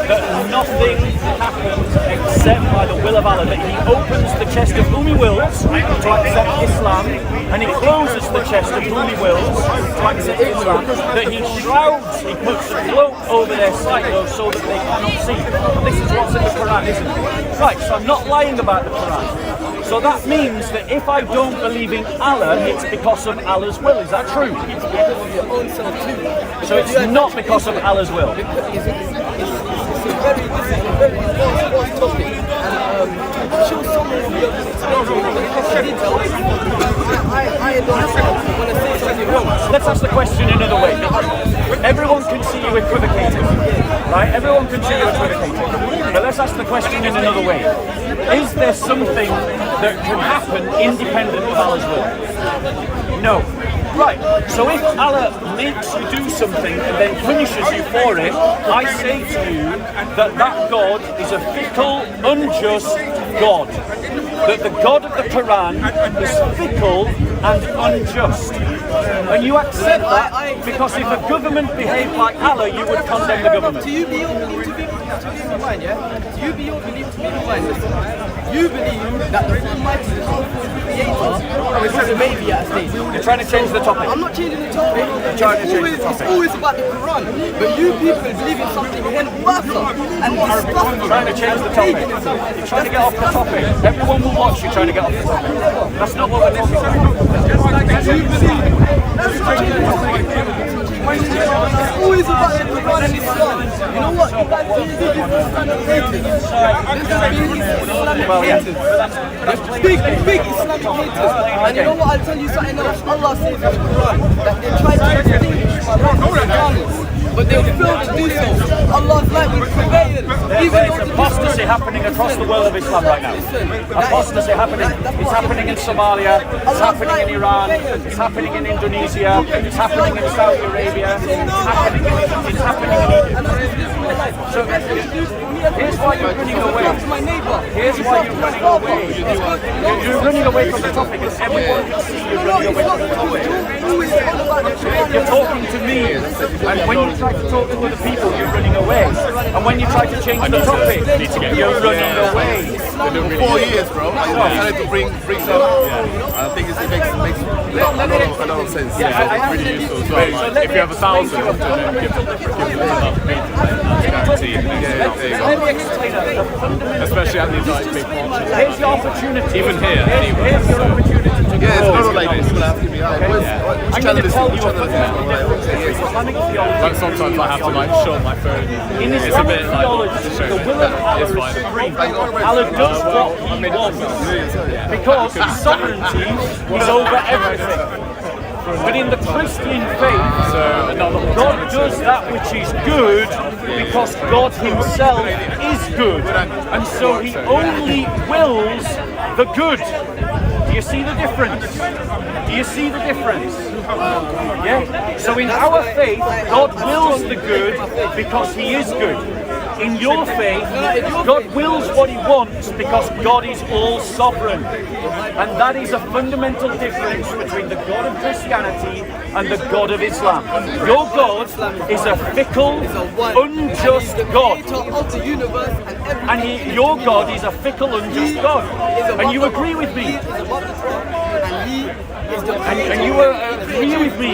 Speaker 2: that nothing happens except by the will of Allah, that He opens the chest of whom He wills to accept Islam, and He closes the chest of whom He wills to accept Islam, that He shrouds, He puts a cloak over their sight so that they cannot see. This is what's in the Quran, isn't it? Right, so I'm not lying about the Quran. So that means that if I don't believe in Allah, it's because of Allah's will. Is that true? So it's not because of Allah's will.
Speaker 9: This is a very important topic, and I'm sure someone will be able to explain details. I don't want to say something wrong.
Speaker 2: Let's ask the question another way. Everyone can see you equivocating, right? Everyone can see you equivocating. But let's ask the question in another way. Is there something that can happen independent of Allah's will? No. Right, so if Allah makes you do something and then punishes you for it, I say to you that that God is a fickle, unjust God. That the God of the Quran is fickle and unjust. And you accept that because if a government behaved like Allah, you would condemn the government.
Speaker 9: Do you be your belief to be divine, yeah? Do you be your belief to be divine? Listen, you believe that the Almighty, the Creator, is a baby at a stage.
Speaker 2: You're trying to change the topic.
Speaker 9: I'm not changing the topic. It's always about the Quran. But you people believe in something even worse and disgusting.
Speaker 2: You're trying to change the topic. You're trying to get off the topic. Everyone will watch you trying to get off the topic. That's not what we're talking about.
Speaker 9: You believe. That's not changing the topic. It's always about the Quran and Islam. You know what? You guys really do Islamic haters. Islamic haters. Big Islamic haters. And you know what? I'll tell you something else. Allah says in the Quran that they try to distinguish Muslims, but they will fail to do so. Allah's light will prevail.
Speaker 2: There's apostasy happening across the world of Islam right now. Apostasy happening. It's happening in Somalia. It's happening in Iran. It's happening in Indonesia. It's happening in Saudi Arabia. It's happening in Egypt. So here's why you're running away. Here's why you're running away. You're running away from the topic, and everyone can see you're running away from the topic. You're talking to me, and when you try to talk to other people, you're running away. And when you try to change the topic, you're running away.
Speaker 10: For 4 years, bro. I decided to bring some. I think it makes a lot of sense.
Speaker 1: Yeah, it's really useful as well. Like, if you have 1,000, give especially at these like big launches.
Speaker 2: Here's your opportunity.
Speaker 1: Even here, anyway.
Speaker 2: Here's your opportunity to
Speaker 10: Yeah, it's
Speaker 2: grow.
Speaker 10: not like people asking me,
Speaker 2: I'm going to tell you a Islamic theology.
Speaker 1: Like sometimes I have to like show my phone.
Speaker 2: In
Speaker 1: It's a
Speaker 2: Islamic
Speaker 1: bit like
Speaker 2: theology, the will of Allah
Speaker 1: it's
Speaker 2: is
Speaker 1: fine.
Speaker 2: supreme. Allah does what He wants because His sovereignty is over everything. But in the Christian faith, God does that which is good because God Himself is good. And so He only wills the good. you see the difference? Do you see the difference? Yeah? So in our faith, God wills the good because He is good. In your faith, God wills what He wants because God is all sovereign. And that is a fundamental difference between the God of Christianity and the God of Islam. Your God is a fickle, unjust God. And your God is a fickle, unjust God. And you agree with me. And you agree with me.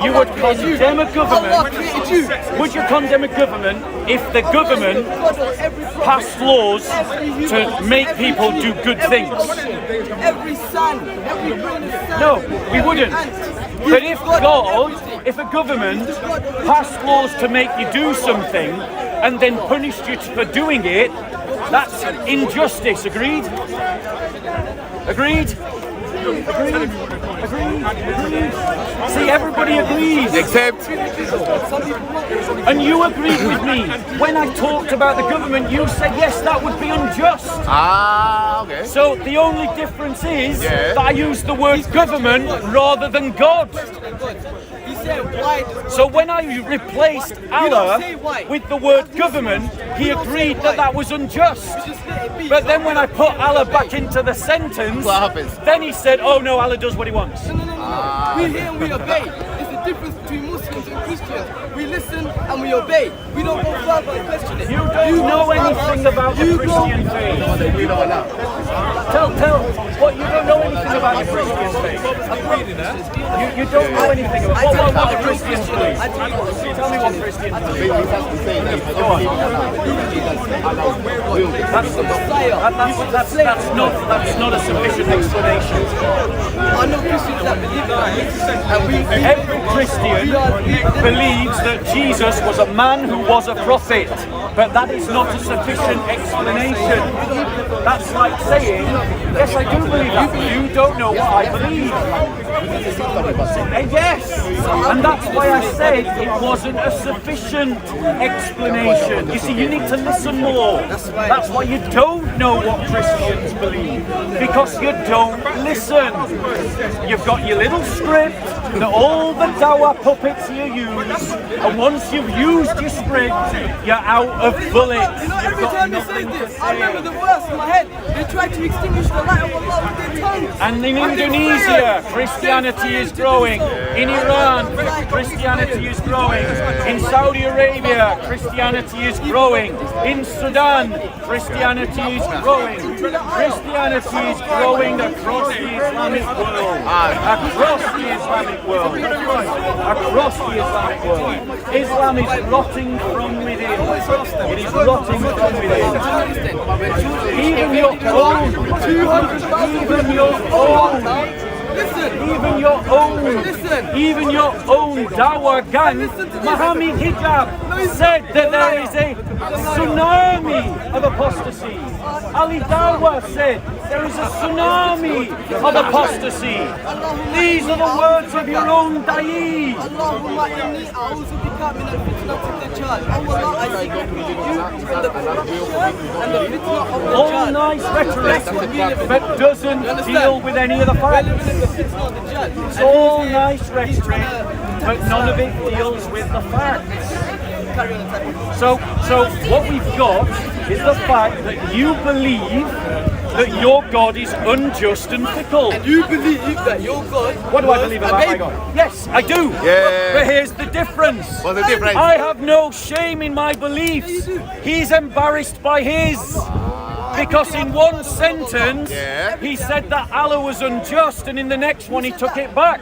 Speaker 2: You would condemn a government. Would you condemn a government if the government passed laws to make people do good things?
Speaker 9: Every son, every grain of sand.
Speaker 2: No, we wouldn't. But if a government passed laws to make you do something and then punished you for doing it, that's injustice. Agreed? Agreed? Agreed? Agreed? See, everybody agrees.
Speaker 10: Except.
Speaker 2: And you agreed with me. When I talked about the government, you said, yes, that would be unjust.
Speaker 10: Ah, okay.
Speaker 2: So the only difference is that I used the word government rather than God. So when I replaced Allah with the word government, he agreed that that was unjust. But then when I put Allah back into the sentence,
Speaker 10: what happens?
Speaker 2: Then he said, oh no, Allah does what he wants.
Speaker 9: No. We hear and we obey. There's a difference between Muslims and Christians. We listen and we obey. We don't go further and question it.
Speaker 2: You don't know anything about the Christian faith. Tell, what, you don't know anything about the Christian faith. You don't know anything about what the Christians believe. Tell me what Christians believe. Go on. That's not a sufficient explanation.
Speaker 9: I know Christians that believe that.
Speaker 2: Every Christian believes that Jesus was a man who was a prophet, but that is not a sufficient explanation. That's like saying, yes, I do believe that, but you don't know what I believe. Yes, and that's why I said it wasn't a sufficient explanation. You see, you need to listen more. That's why you don't know what Christians believe, because you don't listen. You've got your little script that all the dawah puppets you use, and once you've used your script, you're out of bullets.
Speaker 9: You know, every time they say this, I remember the verse in my head. They tried to extinguish the light of Allah with their tongues.
Speaker 2: And in Indonesia, Christianity is growing. In Iran, Christianity is growing. In Saudi Arabia, Christianity is growing. In Sudan, Christianity is growing. Christianity is growing across the Islamic world. Across the Islamic world. Across the Islamic world. Islam is rotting from within. It is rotting from within. Even your own, even your own dawah gang, Muhammad Hijab, said that there is a tsunami of apostasy. Ali Dawah said there is a tsunami of apostasy. These are the words of your own da'i. All nice rhetoric, but doesn't deal with any of the facts. It's all nice rhetoric, but none of it deals with the facts. So what we've got is the fact that you believe that your God is unjust and fickle.
Speaker 9: And you believe that your God...
Speaker 2: What do I believe about my God? Yes, I do.
Speaker 10: Yeah.
Speaker 2: But here's the difference.
Speaker 10: What's the difference?
Speaker 2: I have no shame in my beliefs. He's embarrassed by his. Because in one sentence, he said that Allah was unjust, and in the next one he took it back.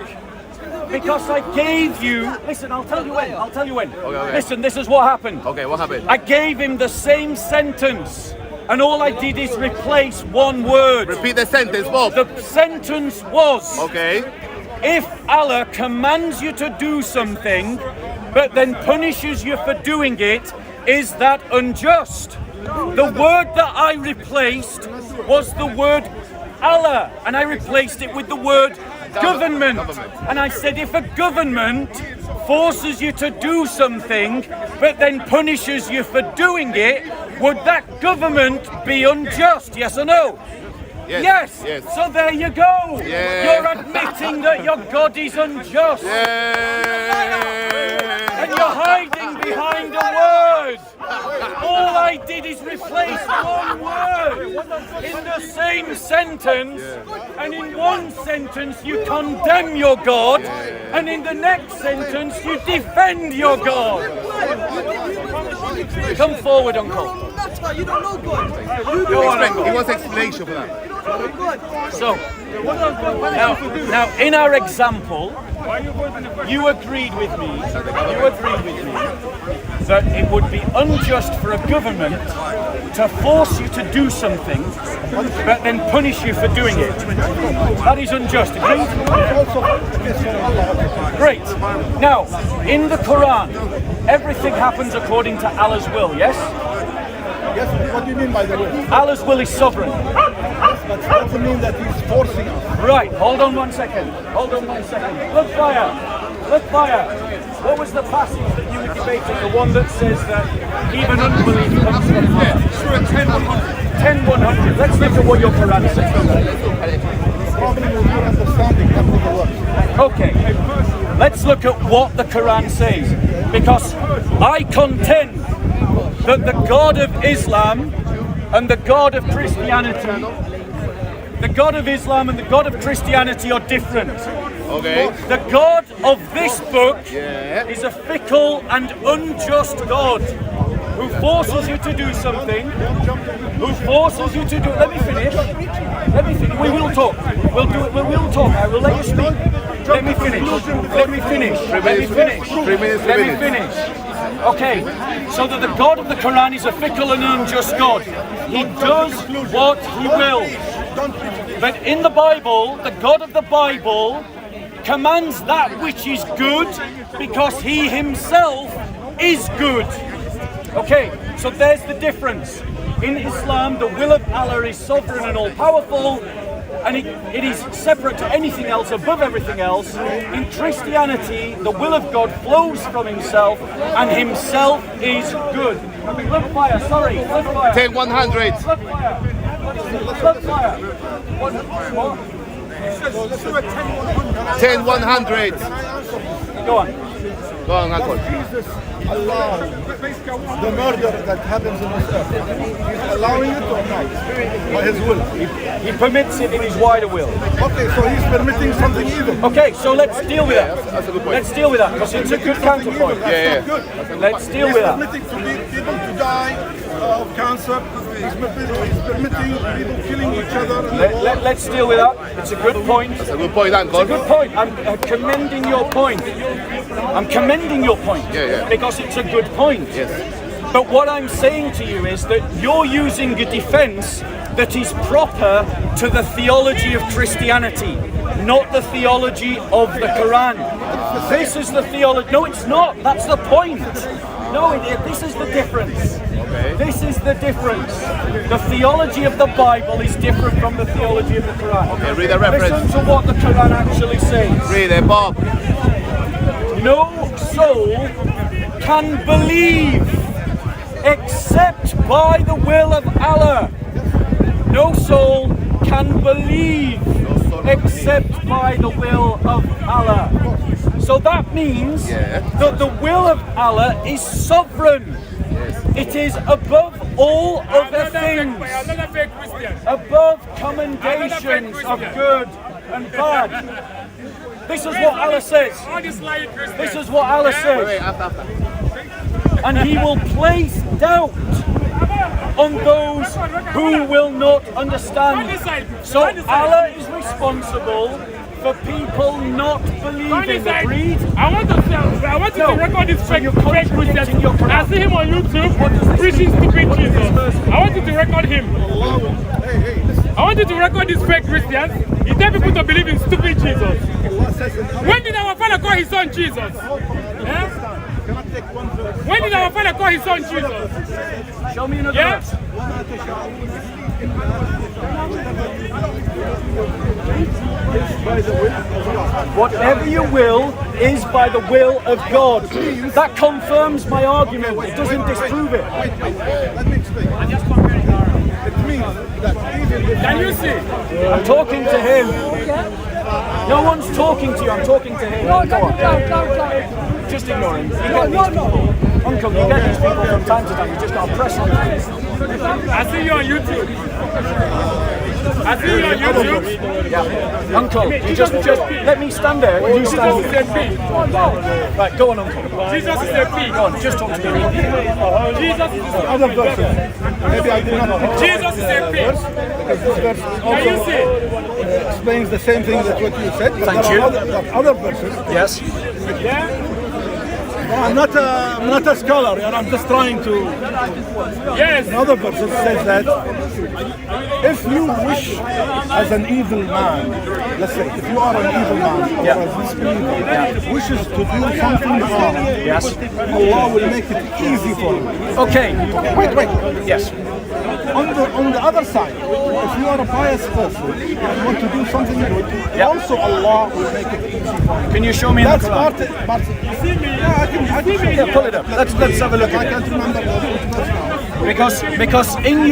Speaker 2: Because I gave you... Listen, I'll tell you when.
Speaker 10: Okay.
Speaker 2: Listen, this is what happened.
Speaker 10: Okay, what happened?
Speaker 2: I gave him the same sentence, and all I did is replace one word.
Speaker 10: Repeat the sentence, Bob.
Speaker 2: The sentence was...
Speaker 10: Okay.
Speaker 2: If Allah commands you to do something, but then punishes you for doing it, is that unjust? The word that I replaced was the word Allah, and I replaced it with the word government. And I said, if a government forces you to do something, but then punishes you for doing it, would that government be unjust? Yes or no?
Speaker 10: Yes. Yes.
Speaker 5: So there you go.
Speaker 10: Yeah.
Speaker 5: You're admitting that your God is unjust. And you're hiding behind a word. All I did is replace one word in the same sentence, and in one sentence you condemn your God, and in the next sentence you defend your God. Come forward, Uncle.
Speaker 9: You don't know God.
Speaker 5: Go on, Uncle.
Speaker 10: He wants explanation for that.
Speaker 5: So, now in our example, you agreed with me that it would be unjust for a government to force you to do something, but then punish you for doing it. That is unjust, agreed? Great. Now, in the Quran, everything happens according to Allah's will, yes?
Speaker 8: Yes, what do you mean by the will?
Speaker 5: Allah's will is sovereign.
Speaker 8: But that doesn't mean that he's forcing us.
Speaker 5: Right, hold on one second. Look, fire. What was the passage that you were debating? The one that says that even unbelief comes from Allah.
Speaker 4: Surah 10:100.
Speaker 5: 10:100. Let's look at what your Quran says.
Speaker 8: Problem with your understanding, not with the words.
Speaker 5: Okay, let's look at what the Quran says. Because I contend that the God of Islam and the God of Christianity, are different.
Speaker 10: Okay.
Speaker 5: The God of this book is a fickle and unjust God who forces you to do something, Let me finish. We will talk. We'll do it. We will talk. I will let you speak. Let me finish. Okay, so that the God of the Quran is a fickle and unjust God. He does what he will. But in the Bible, the God of the Bible commands that which is good because he himself is good. Okay, so there's the difference. In Islam, the will of Allah is sovereign and all-powerful, and it is separate to anything else, above everything else. In Christianity, the will of God flows from himself, and himself is good. Look fire, sorry, look fire.
Speaker 10: 10:100.
Speaker 5: Look fire. What?
Speaker 10: 10:100.
Speaker 5: Go on.
Speaker 10: Go on, Uncle.
Speaker 8: Jesus allows the murder that happens in this earth. He's allowing it or not? By his will.
Speaker 5: He permits it in his wider will.
Speaker 8: Okay, so he's permitting something evil.
Speaker 5: Okay, so let's deal with that.
Speaker 10: That's a good point.
Speaker 5: Let's deal with that, because it's a good counterpoint.
Speaker 10: Yeah.
Speaker 5: Let's deal
Speaker 8: He's
Speaker 5: with that.
Speaker 8: permitting people to die of cancer. He's permitting people killing each other.
Speaker 5: Let's deal with that. It's a good point.
Speaker 10: That's a good point, Uncle.
Speaker 5: Good point. I'm commending your point.
Speaker 10: Yeah.
Speaker 5: Because it's a good point.
Speaker 10: Yes.
Speaker 5: But what I'm saying to you is that you're using a defense that is proper to the theology of Christianity, not the theology of the Quran. This is the theology. No, it's not. That's the point. No, this is the difference.
Speaker 10: Okay.
Speaker 5: This is the difference. The theology of the Bible is different from the theology of the Quran.
Speaker 10: Okay, read the reference.
Speaker 5: Listen to what the Quran actually says.
Speaker 10: Read it, Bob.
Speaker 5: No soul can believe except by the will of Allah. No soul can believe except by the will of Allah. So that means that the will of Allah is sovereign. It is above all other things, above commendations of good and bad. This is what Allah says. This is what Allah says. And he will place doubt on those who will not understand. So Allah is responsible for people not believing. Agreed?
Speaker 6: I want to record this fake Christian. I see him on YouTube preaching stupid Jesus. I want you to record him. I want you to record this fake Christian. He tell people to believe in stupid Jesus. When did our father call his son Jesus? When did our father call his son Jesus?
Speaker 5: Show me another verse. Whatever you will is by the will of God. That confirms my argument. It doesn't disprove it.
Speaker 8: Let me explain. It means that even if
Speaker 6: Can you see?
Speaker 2: I'm talking to him. No one's talking to you. I'm talking to him. Go on. Just ignore him. You get these people. Uncle, you get these people from time to time. You just got to press on them.
Speaker 6: I see you on YouTube. I see you on YouTube.
Speaker 2: Yeah. Uncle, you just let me stand there. You stand
Speaker 6: Jesus is a pig.
Speaker 2: Right, go on, Uncle.
Speaker 6: Jesus is a pig.
Speaker 2: Go on, just talk to me.
Speaker 6: Jesus is a pig.
Speaker 8: other verses, maybe I did not
Speaker 6: Jesus is a pig.
Speaker 8: because this verse
Speaker 6: Can you
Speaker 8: also
Speaker 6: see?
Speaker 8: explains the same thing that what you said. But
Speaker 2: Thank
Speaker 8: there
Speaker 2: you.
Speaker 8: are other verses.
Speaker 2: Yes.
Speaker 6: Yeah?
Speaker 8: I'm not a scholar, and I'm just trying to.
Speaker 6: Yes.
Speaker 8: Another verse says that if you wish as an evil man, let's say, if you are an evil man, or a disbeliever, wishes to do something wrong,
Speaker 2: Yes.
Speaker 8: Allah will make it easy for you.
Speaker 2: Okay.
Speaker 8: Wait.
Speaker 2: Yes.
Speaker 8: On the other side, if you are a pious person and want to do something good, also Allah will make it easy for you.
Speaker 2: Can you show me in the
Speaker 8: That's
Speaker 2: Quran?
Speaker 8: part. Yeah, I can show you.
Speaker 2: Yeah, pull it up. Let's have a look
Speaker 8: I
Speaker 2: at it.
Speaker 8: can't remember the verse now.
Speaker 2: Because in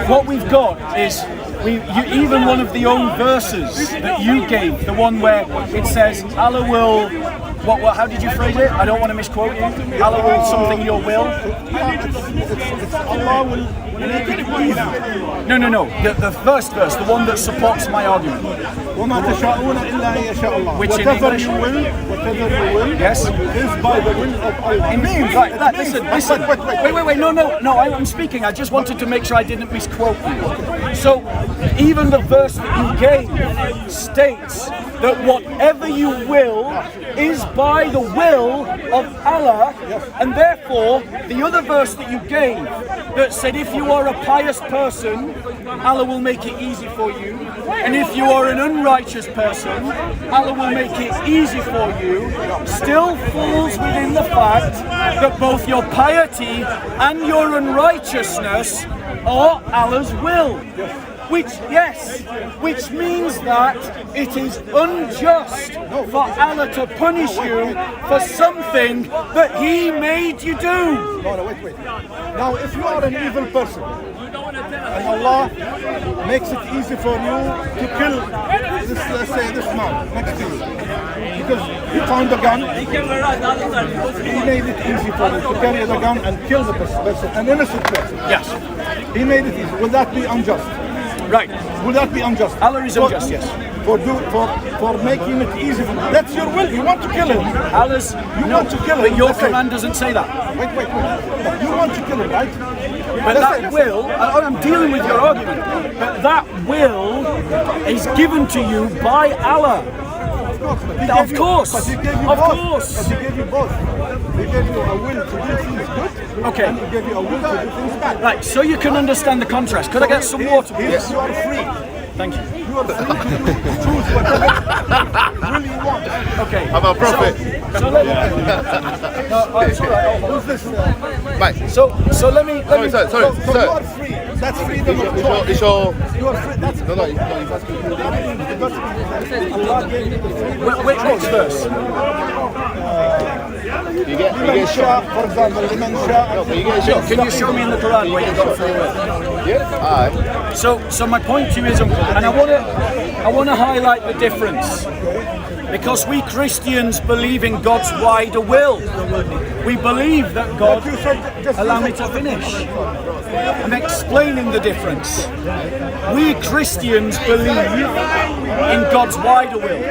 Speaker 2: what we've got is even one of the own verses that you gave, the one where it says Allah will. What? How did you phrase it? I don't want to misquote you. Allah will something your will.
Speaker 8: It's Allah will make it easy.
Speaker 2: No. The first verse, the one that supports my argument.
Speaker 8: وَمَا تَشَاءُونَ إِلَّا أَن يَشَاءَ اللَّهُ.
Speaker 2: Which in
Speaker 8: Whatever
Speaker 2: English?
Speaker 8: you will,
Speaker 2: Yes.
Speaker 8: is by the will of Allah.
Speaker 2: It means like that. Listen. Wait. No. I'm speaking. I just wanted to make sure I didn't misquote you. So, even the verse that you gave states that whatever you will is by the will of Allah, and therefore the other verse that you gave that said if you are a pious person, Allah will make it easy for you, and if you are an unrighteous person, Allah will make it easy for you, still falls within the fact that both your piety and your unrighteousness are Allah's will. Which means that it is unjust for Allah to punish you for something that He made you do.
Speaker 8: No, wait. Now, if you are an evil person, and Allah makes it easy for you to kill this, let's say, this man next to you, because you found a gun, He made it easy for you to carry the gun and kill the person, an innocent person.
Speaker 2: Yes.
Speaker 8: He made it easy. Will that be unjust?
Speaker 2: Right.
Speaker 8: Will that be unjust?
Speaker 2: Allah is unjust, yes.
Speaker 8: For making it easy for you. That's your will. You want to kill him.
Speaker 2: Allah's
Speaker 8: want to kill him.
Speaker 2: But your
Speaker 8: That's it.
Speaker 2: Quran doesn't say that.
Speaker 8: Wait. You want to kill him, right?
Speaker 2: But that will, I'm dealing with your argument, but that will is given to you by Allah. Of course.
Speaker 8: But He gave you
Speaker 2: Of
Speaker 8: both.
Speaker 2: course.
Speaker 8: But He gave you both. He gave you a will to do things good.
Speaker 2: Okay.
Speaker 8: And He gave you a will to do things bad.
Speaker 2: Right, so you can understand the contrast. Could I get some water, please?
Speaker 8: Yes. You are free.
Speaker 2: Thank you.
Speaker 8: You are free to choose whatever will you want.
Speaker 2: Okay.
Speaker 10: I'm a prophet.
Speaker 2: So let me. No, it's all right.
Speaker 8: Who's this?
Speaker 10: Mate,
Speaker 2: So let me.
Speaker 10: sorry,
Speaker 8: So
Speaker 10: sir.
Speaker 8: you are free. That's freedom of choice.
Speaker 10: It's your.
Speaker 8: You are free. That's
Speaker 10: No, you've asking.
Speaker 8: Allah gave you the freedom.
Speaker 2: Which verse?
Speaker 10: You get
Speaker 8: لمن
Speaker 10: shot.
Speaker 8: شاء, for example, لمن شاء.
Speaker 10: No, but you get shot.
Speaker 2: Can you show me in the Quran where you got free will?
Speaker 10: Yeah. Alright.
Speaker 2: So my point to you is, Uncle, and I want to highlight the difference, because we Christians believe in God's wider will. We believe that God. Allow me to finish. I'm explaining the difference. We Christians believe in God's wider will.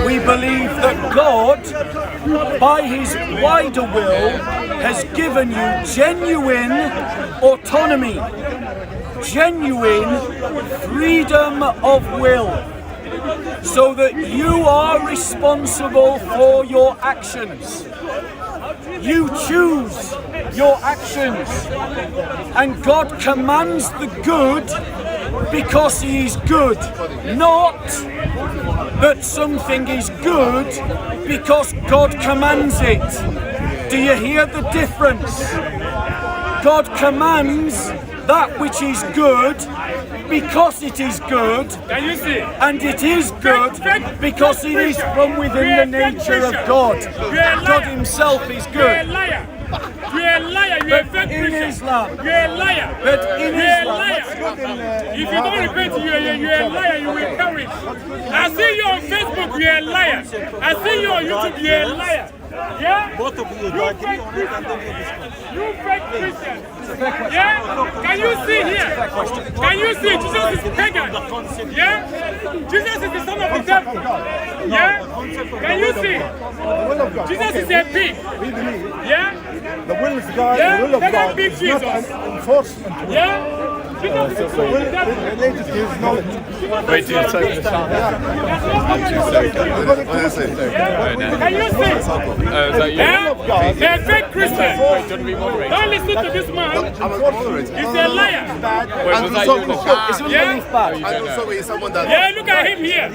Speaker 2: We believe that God, by His wider will, has given you genuine autonomy, genuine freedom of will, so that you are responsible for your actions. You choose your actions, and God commands the good because He is good, not that something is good because God commands it. Do you hear the difference? God commands that which is good because it is good,
Speaker 6: Can you see?
Speaker 2: and it is good because it is from within the nature of God. God Himself is
Speaker 6: You're a
Speaker 2: good.
Speaker 6: liar. You're a liar. you're a fake
Speaker 8: in
Speaker 6: Christian.
Speaker 8: Islam.
Speaker 6: You're a liar.
Speaker 8: But in
Speaker 6: You're a
Speaker 8: Islam,
Speaker 6: liar.
Speaker 8: what's good in,
Speaker 6: If you don't repent, you're a liar. You will perish. I see you on Facebook. You're a liar. I see you on YouTube. You're a liar. Yeah?
Speaker 8: Both of you,
Speaker 6: You fake Christian. You fake Christian. Yeah? Can you see here? Can you see Jesus is pagan? Yeah? Jesus is the son of the devil. Yeah? Can you see? Jesus is a pig. Yeah?
Speaker 8: The will of God,
Speaker 6: Yeah?
Speaker 8: the will of
Speaker 6: They
Speaker 8: God
Speaker 6: can beat
Speaker 8: is not
Speaker 6: Jesus.
Speaker 8: an enforcement.
Speaker 6: Yeah? Jesus is the son of the devil.
Speaker 8: Related to his knowledge.
Speaker 1: Wait till you take the chance.
Speaker 6: Can you see?
Speaker 1: Is that you?
Speaker 6: Yeah? They're fake Christians.
Speaker 1: Wait, don't be moderating.
Speaker 6: Don't listen to this man.
Speaker 10: I'm a moderator.
Speaker 6: He's a liar.
Speaker 1: Wait, was
Speaker 10: Andrew
Speaker 1: that you in the
Speaker 10: Sokko.
Speaker 1: chat?
Speaker 6: Yeah?
Speaker 10: Andrew Sokko is someone that.
Speaker 6: Yeah, look at him here.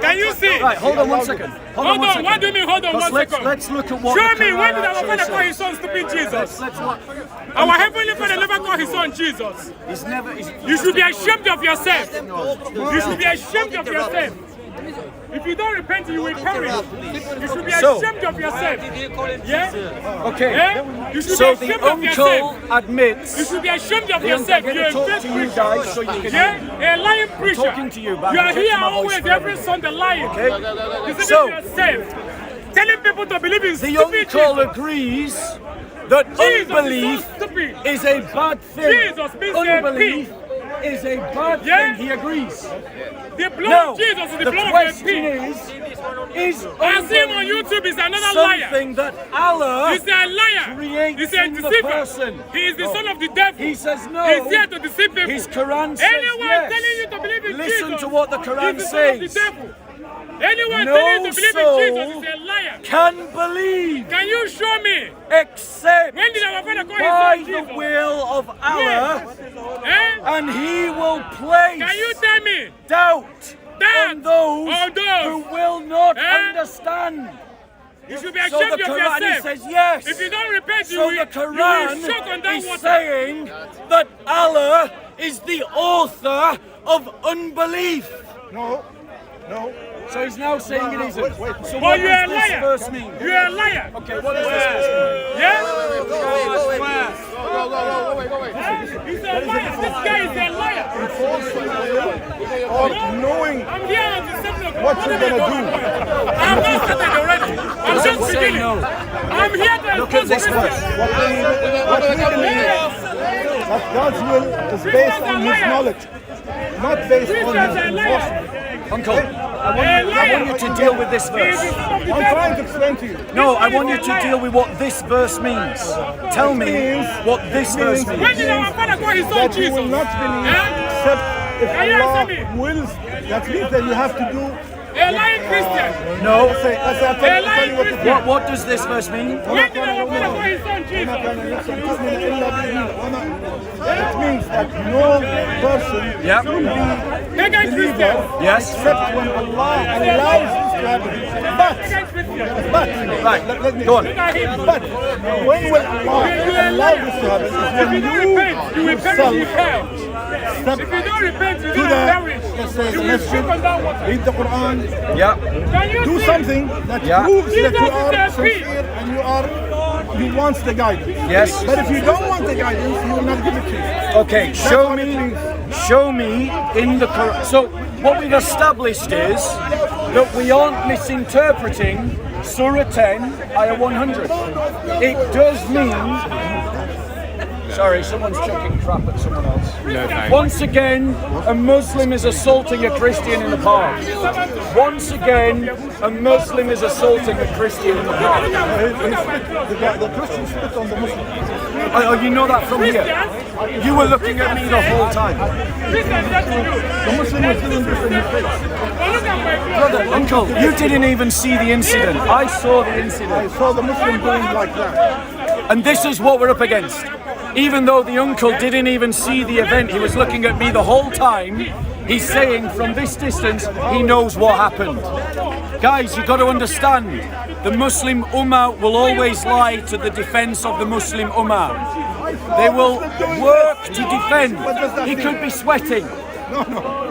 Speaker 6: Can you see?
Speaker 2: Right, hold on 1 second.
Speaker 6: Hold on. What do you mean, hold on 1 second?
Speaker 2: Let's look at what.
Speaker 6: Show
Speaker 2: the
Speaker 6: me, when
Speaker 2: Quran
Speaker 6: did our
Speaker 2: actually
Speaker 6: Father call
Speaker 2: says.
Speaker 6: his son stupid Jesus?
Speaker 2: Let's look.
Speaker 6: Our Heavenly Father never called his son Jesus.
Speaker 2: He's never.
Speaker 6: You should be ashamed of yourself. You should be ashamed of yourself. If you don't repent, you will perish. You should be ashamed of yourself. Yeah?
Speaker 2: Okay.
Speaker 6: Yeah? You should
Speaker 2: So
Speaker 6: be
Speaker 2: the
Speaker 6: ashamed of yourself.
Speaker 2: uncle admits.
Speaker 6: You should be ashamed of
Speaker 2: The uncle,
Speaker 6: yourself.
Speaker 2: I'm
Speaker 6: You're
Speaker 2: going to
Speaker 6: a
Speaker 2: talk
Speaker 6: fake
Speaker 2: to you
Speaker 6: preacher.
Speaker 2: guys so you can.
Speaker 6: Yeah? A lying preacher.
Speaker 2: talking to you, but
Speaker 6: You
Speaker 2: I'm
Speaker 6: are
Speaker 2: protecting
Speaker 6: here
Speaker 2: my voice
Speaker 6: always
Speaker 2: for
Speaker 6: every
Speaker 2: everyone.
Speaker 6: Sunday lying.
Speaker 2: Okay.
Speaker 6: Deceiving
Speaker 2: So
Speaker 6: yourself. Telling people to believe in
Speaker 2: the
Speaker 6: stupid
Speaker 2: uncle
Speaker 6: Jesus.
Speaker 2: agrees that
Speaker 6: Jesus
Speaker 2: unbelief
Speaker 6: is so stupid.
Speaker 2: is a bad thing.
Speaker 6: Jesus means a
Speaker 2: Unbelief is a bad
Speaker 6: Yeah?
Speaker 2: thing. He agrees.
Speaker 6: The blood
Speaker 2: Now,
Speaker 6: of Jesus is the blood of a
Speaker 2: question
Speaker 6: pig.
Speaker 2: is
Speaker 6: I see him on
Speaker 2: unbelief
Speaker 6: YouTube. He's another liar.
Speaker 2: something that Allah
Speaker 6: He's a liar.
Speaker 2: creates
Speaker 6: He's a
Speaker 2: in the
Speaker 6: deceiver.
Speaker 2: person?
Speaker 6: He is the son of the devil.
Speaker 2: He says no.
Speaker 6: He's here to deceive people.
Speaker 2: His Quran says
Speaker 6: Anyone
Speaker 2: yes.
Speaker 6: telling you to believe in
Speaker 2: Listen
Speaker 6: Jesus
Speaker 2: to what the Quran
Speaker 6: is the son of the
Speaker 2: says.
Speaker 6: devil. Anyone
Speaker 2: No
Speaker 6: telling you to believe
Speaker 2: soul
Speaker 6: in Jesus is a liar.
Speaker 2: Can believe
Speaker 6: Can you show me?
Speaker 2: except
Speaker 6: When did our Father call
Speaker 2: by
Speaker 6: his son
Speaker 2: the
Speaker 6: Jesus?
Speaker 2: will of Allah,
Speaker 6: Eh?
Speaker 2: and He will place
Speaker 6: Can you tell me?
Speaker 2: doubt
Speaker 6: That
Speaker 2: on those
Speaker 6: on those
Speaker 2: who will not
Speaker 6: Eh?
Speaker 2: understand.
Speaker 6: You should be
Speaker 2: So
Speaker 6: ashamed
Speaker 2: the
Speaker 6: of
Speaker 2: Quran
Speaker 6: yourself.
Speaker 2: says yes.
Speaker 6: If you don't repent,
Speaker 2: So
Speaker 6: you
Speaker 2: the
Speaker 6: will
Speaker 2: Quran
Speaker 6: shock on that
Speaker 2: is
Speaker 6: water.
Speaker 2: saying that Allah is the author of unbelief.
Speaker 8: No, no.
Speaker 2: So he's now saying it isn't. So
Speaker 6: But
Speaker 2: what
Speaker 6: you're a
Speaker 2: does this
Speaker 6: liar.
Speaker 2: verse mean?
Speaker 6: You're a liar.
Speaker 2: Okay, what does this verse mean?
Speaker 6: Yeah?
Speaker 10: Wait.
Speaker 6: He's a liar. This guy is a liar.
Speaker 8: Or knowing
Speaker 6: I'm here on the 7 o'clock.
Speaker 8: what you're gonna do.
Speaker 6: I'm not started already. I'm just
Speaker 2: Say
Speaker 6: beginning.
Speaker 2: no.
Speaker 6: I'm here to
Speaker 2: Look at
Speaker 6: expose
Speaker 2: this
Speaker 6: Christians.
Speaker 2: verse.
Speaker 8: What we believe that God's will is based on His knowledge, not based on
Speaker 6: Christians
Speaker 8: His
Speaker 6: are liars.
Speaker 8: enforcement.
Speaker 2: Uncle, I want you to deal with this
Speaker 6: He is
Speaker 2: verse.
Speaker 6: the son of the
Speaker 8: I'm
Speaker 6: devil.
Speaker 8: trying to explain to you.
Speaker 2: No, I want you to deal with what this verse means. Tell me what this verse
Speaker 6: When
Speaker 2: means.
Speaker 6: did our Father call his son
Speaker 8: That you
Speaker 6: Jesus?
Speaker 8: will not believe
Speaker 6: Eh?
Speaker 8: except if
Speaker 6: Can you answer
Speaker 8: Allah
Speaker 6: me?
Speaker 8: wills. That means that you have to do.
Speaker 6: A lying Christian.
Speaker 2: No.
Speaker 8: Let's say, I'll tell you what to do.
Speaker 2: What does this verse mean?
Speaker 6: When did our Father call his son Jesus?
Speaker 8: It means that no person
Speaker 2: Yeah.
Speaker 8: will be
Speaker 6: Pagan
Speaker 8: believer
Speaker 6: Christian.
Speaker 2: Yes.
Speaker 8: except when Allah allows this to happen.
Speaker 6: Pagan Christian.
Speaker 8: But,
Speaker 2: Right.
Speaker 8: let me
Speaker 2: Go on.
Speaker 6: Look at him.
Speaker 8: But when will Allah allow this to happen?
Speaker 6: If you
Speaker 8: Is
Speaker 6: don't
Speaker 8: when
Speaker 6: repent, you will perish in hell.
Speaker 8: step
Speaker 6: If you don't repent, you
Speaker 8: to
Speaker 6: will
Speaker 8: the
Speaker 6: perish.
Speaker 8: let's say,
Speaker 6: You will
Speaker 8: masjid,
Speaker 6: choke on that water.
Speaker 8: read the Quran,
Speaker 2: Yeah.
Speaker 6: Can you
Speaker 8: do
Speaker 6: see?
Speaker 8: something that
Speaker 2: Yeah.
Speaker 8: proves that
Speaker 6: Jesus
Speaker 8: you
Speaker 6: is
Speaker 8: are
Speaker 6: a pig.
Speaker 8: sincere and you want the guidance.
Speaker 2: Yes.
Speaker 8: But if you don't want the guidance, you will not give it to you.
Speaker 2: Okay, show me in the Quran. So what we've established is that we aren't misinterpreting Surah 10, Ayah 100. It does mean. Sorry, someone's chucking crap at someone else.
Speaker 1: No thanks.
Speaker 2: Once again, a Muslim is assaulting a Christian in the park. Once again, a Muslim is assaulting a Christian in the park.
Speaker 8: The Christians spit on the Muslims.
Speaker 2: Oh, you know that from here? You were looking at me the whole time.
Speaker 6: Christians get to do.
Speaker 8: The Muslim was doing this in his face.
Speaker 6: But look at my blood.
Speaker 2: Brother, uncle, you didn't even see the incident. I saw the
Speaker 8: I
Speaker 2: incident.
Speaker 8: saw the Muslim doing like that.
Speaker 2: And this is what we're up against. Even though the uncle didn't even see the event, he was looking at me the whole time. He's saying from this distance, he knows what happened. Guys, you've got to understand, the Muslim Ummah will always lie to the defense of the Muslim Ummah. They will work to defend. He could be sweating.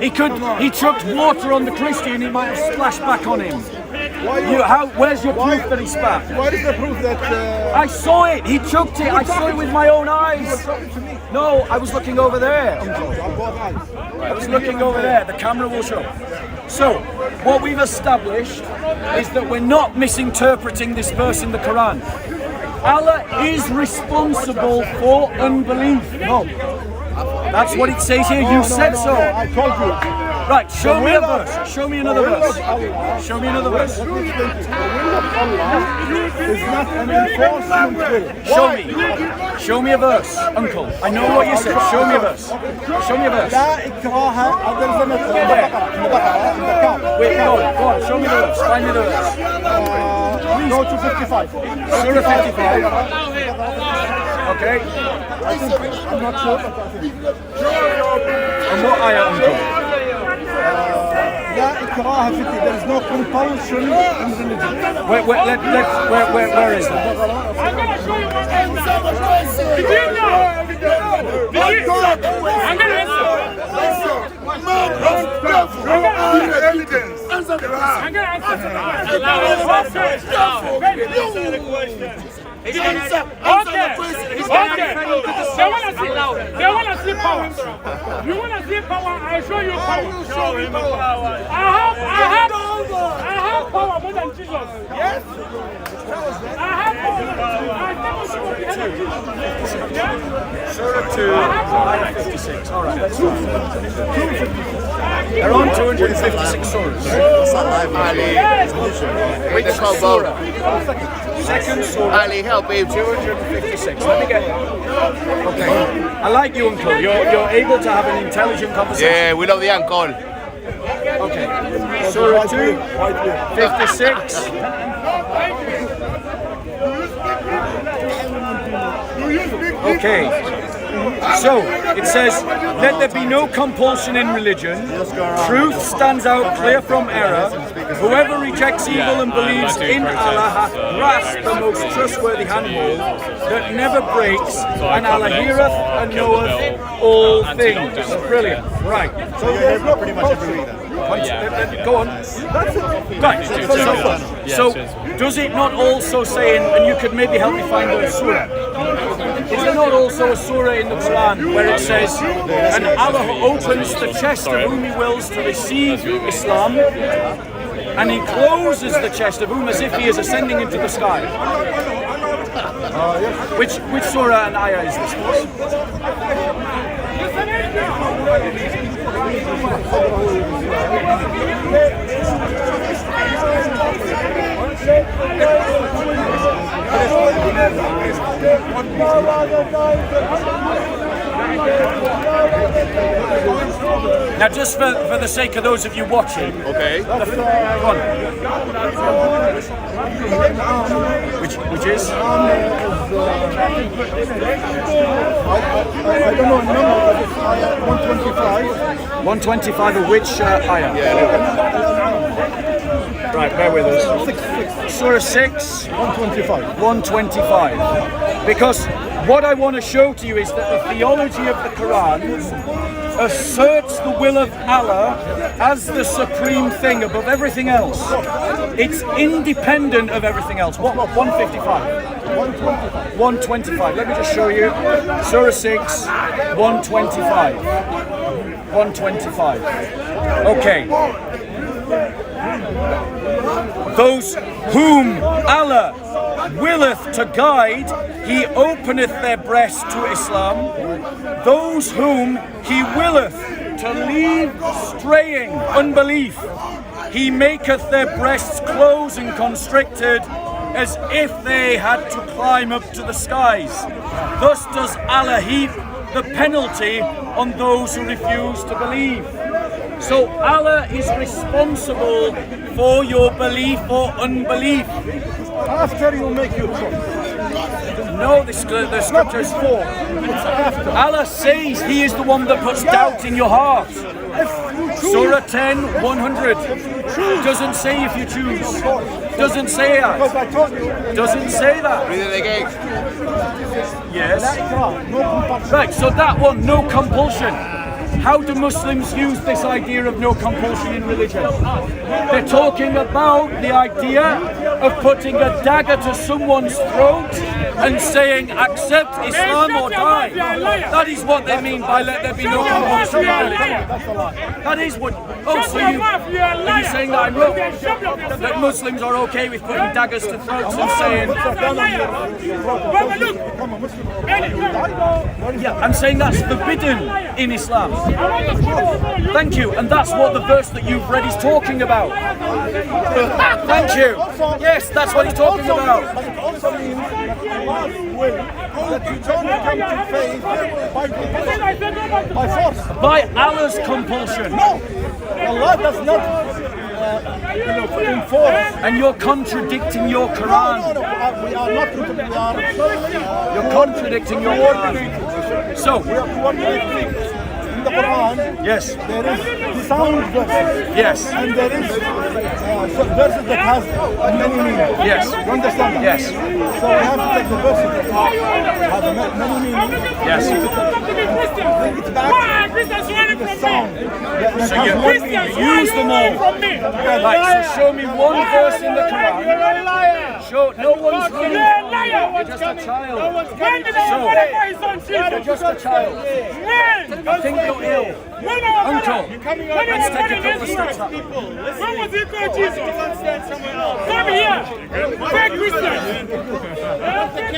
Speaker 2: He chucked water on the Christian, he might have splashed back on him. Where's your proof that he spat?
Speaker 8: What is the proof that?
Speaker 2: I saw it. He choked it. I saw it with my own eyes. No, I was looking over there. I was looking over there. The camera will show. So, what we've established is that we're not misinterpreting this verse in the Quran. Allah is responsible for unbelief. No. That's what it says here. You said so.
Speaker 8: I told you.
Speaker 2: Right, show me a verse. Show me another verse. Show me another verse.
Speaker 8: The will of Allah is not an enforcement will.
Speaker 2: Show me. Show me a verse, Uncle. I know what you said. Show me a verse. Show me a verse.
Speaker 8: لا إكراه other than in the camp.
Speaker 2: Wait, go on. Show me the verse. Find me the verse.
Speaker 8: Go to 55.
Speaker 2: Surah 55. Okay.
Speaker 8: I'm not sure, but I think.
Speaker 2: And what ayah, Uncle?
Speaker 8: لا إكراه في الدين. There is no compulsion in religion.
Speaker 2: Where is that?
Speaker 6: I'm gonna show you one answer. Did you know? I'm gonna answer.
Speaker 10: Evidence. Answer the
Speaker 6: I'm gonna answer. Okay. They wanna see power. You wanna see power? I'll show you power. I have power more than Jesus. Yes. I have power. I demonstrate the hand of Jesus. Yeah?
Speaker 2: Surah 2, ayah 56. All right, let's go. They're on 256 surahs.
Speaker 10: Which surah?
Speaker 2: Second surah.
Speaker 10: Ali, help him.
Speaker 2: 256. Let me get. Okay. I like you, Uncle. You're able to have an intelligent conversation.
Speaker 10: Yeah, we love the uncle.
Speaker 2: Okay. Surah 2, 56. Okay. So, it says, let there be no compulsion in religion. Truth stands out clear from error. Whoever rejects evil and believes in Allah hath grasped the most trustworthy handhold that never breaks, and Allah heareth and knoweth all things. Brilliant. Right.
Speaker 8: So there's no pretty much agree then.
Speaker 2: Go on. Right. So, does it not also say, and you could maybe help me find the surah, is there not also a surah in the Quran where it says, and Allah opens the chest of whom He wills to receive Islam, and He closes the chest of whom as if He is ascending into the sky? Which surah and ayah is this? Now, just for the sake of those of you watching,
Speaker 10: Okay.
Speaker 2: go on. Which is?
Speaker 8: I don't know a number, but it's 125.
Speaker 2: 125 of which ayah? Right, bear with us. Surah 6,
Speaker 8: 125.
Speaker 2: 125. Because what I want to show to you is that the theology of the Quran asserts the will of Allah as the supreme thing above everything else. It's independent of everything else. What 155?
Speaker 8: 125.
Speaker 2: 125. Let me just show you. Surah 6, 125. 125. Okay. Those whom Allah willeth to guide, He openeth their breasts to Islam. Those whom He willeth to leave straying, unbelief, He maketh their breasts close and constricted, as if they had to climb up to the skies. Thus does Allah heap the penalty on those who refuse to believe. So Allah is responsible for your belief or unbelief.
Speaker 8: After you make your choice.
Speaker 2: No, the scriptures for. Allah says He is the one that puts doubt in your heart. Surah 10, 100. Doesn't say if you choose. Doesn't say that. Doesn't say that.
Speaker 10: Read it again.
Speaker 2: Yes. Right, so that one, no compulsion. How do Muslims use this idea of no compulsion in religion? They're talking about the idea of putting a dagger to someone's throat and saying, accept Islam or die. That is what they mean by let there be no compulsion in religion. That is what... Oh, so are you saying that I'm wrong? That Muslims are okay with putting daggers to throats and saying... Yeah, I'm saying that's forbidden in Islam. Thank you, and that's what the verse that you've read is talking about. Thank you. Yes, that's what he's talking about.
Speaker 8: But it also means that Allah's will, that you don't come to faith by force.
Speaker 2: By Allah's compulsion.
Speaker 8: No, Allah does not enforce.
Speaker 2: And you're contradicting your Quran.
Speaker 8: No, we are not.
Speaker 2: You're contradicting your Quran. So,
Speaker 8: we are coordinating. In the Quran,
Speaker 2: yes,
Speaker 8: there is sound verses.
Speaker 2: Yes.
Speaker 8: And there is verses that has many meanings.
Speaker 2: Yes.
Speaker 8: You understand that?
Speaker 2: Yes.
Speaker 8: So we have to take the verses that have many meanings.
Speaker 2: Yes.
Speaker 8: Bring it back to the sound.
Speaker 2: So you use them all. Right, so show me one verse in the Quran. Show, no one's wrong. You're just a child. So, you're just a child. I think you're ill. Uncle, let's take a couple of steps up.
Speaker 6: When was he called Jesus? Come here. Fake Christian.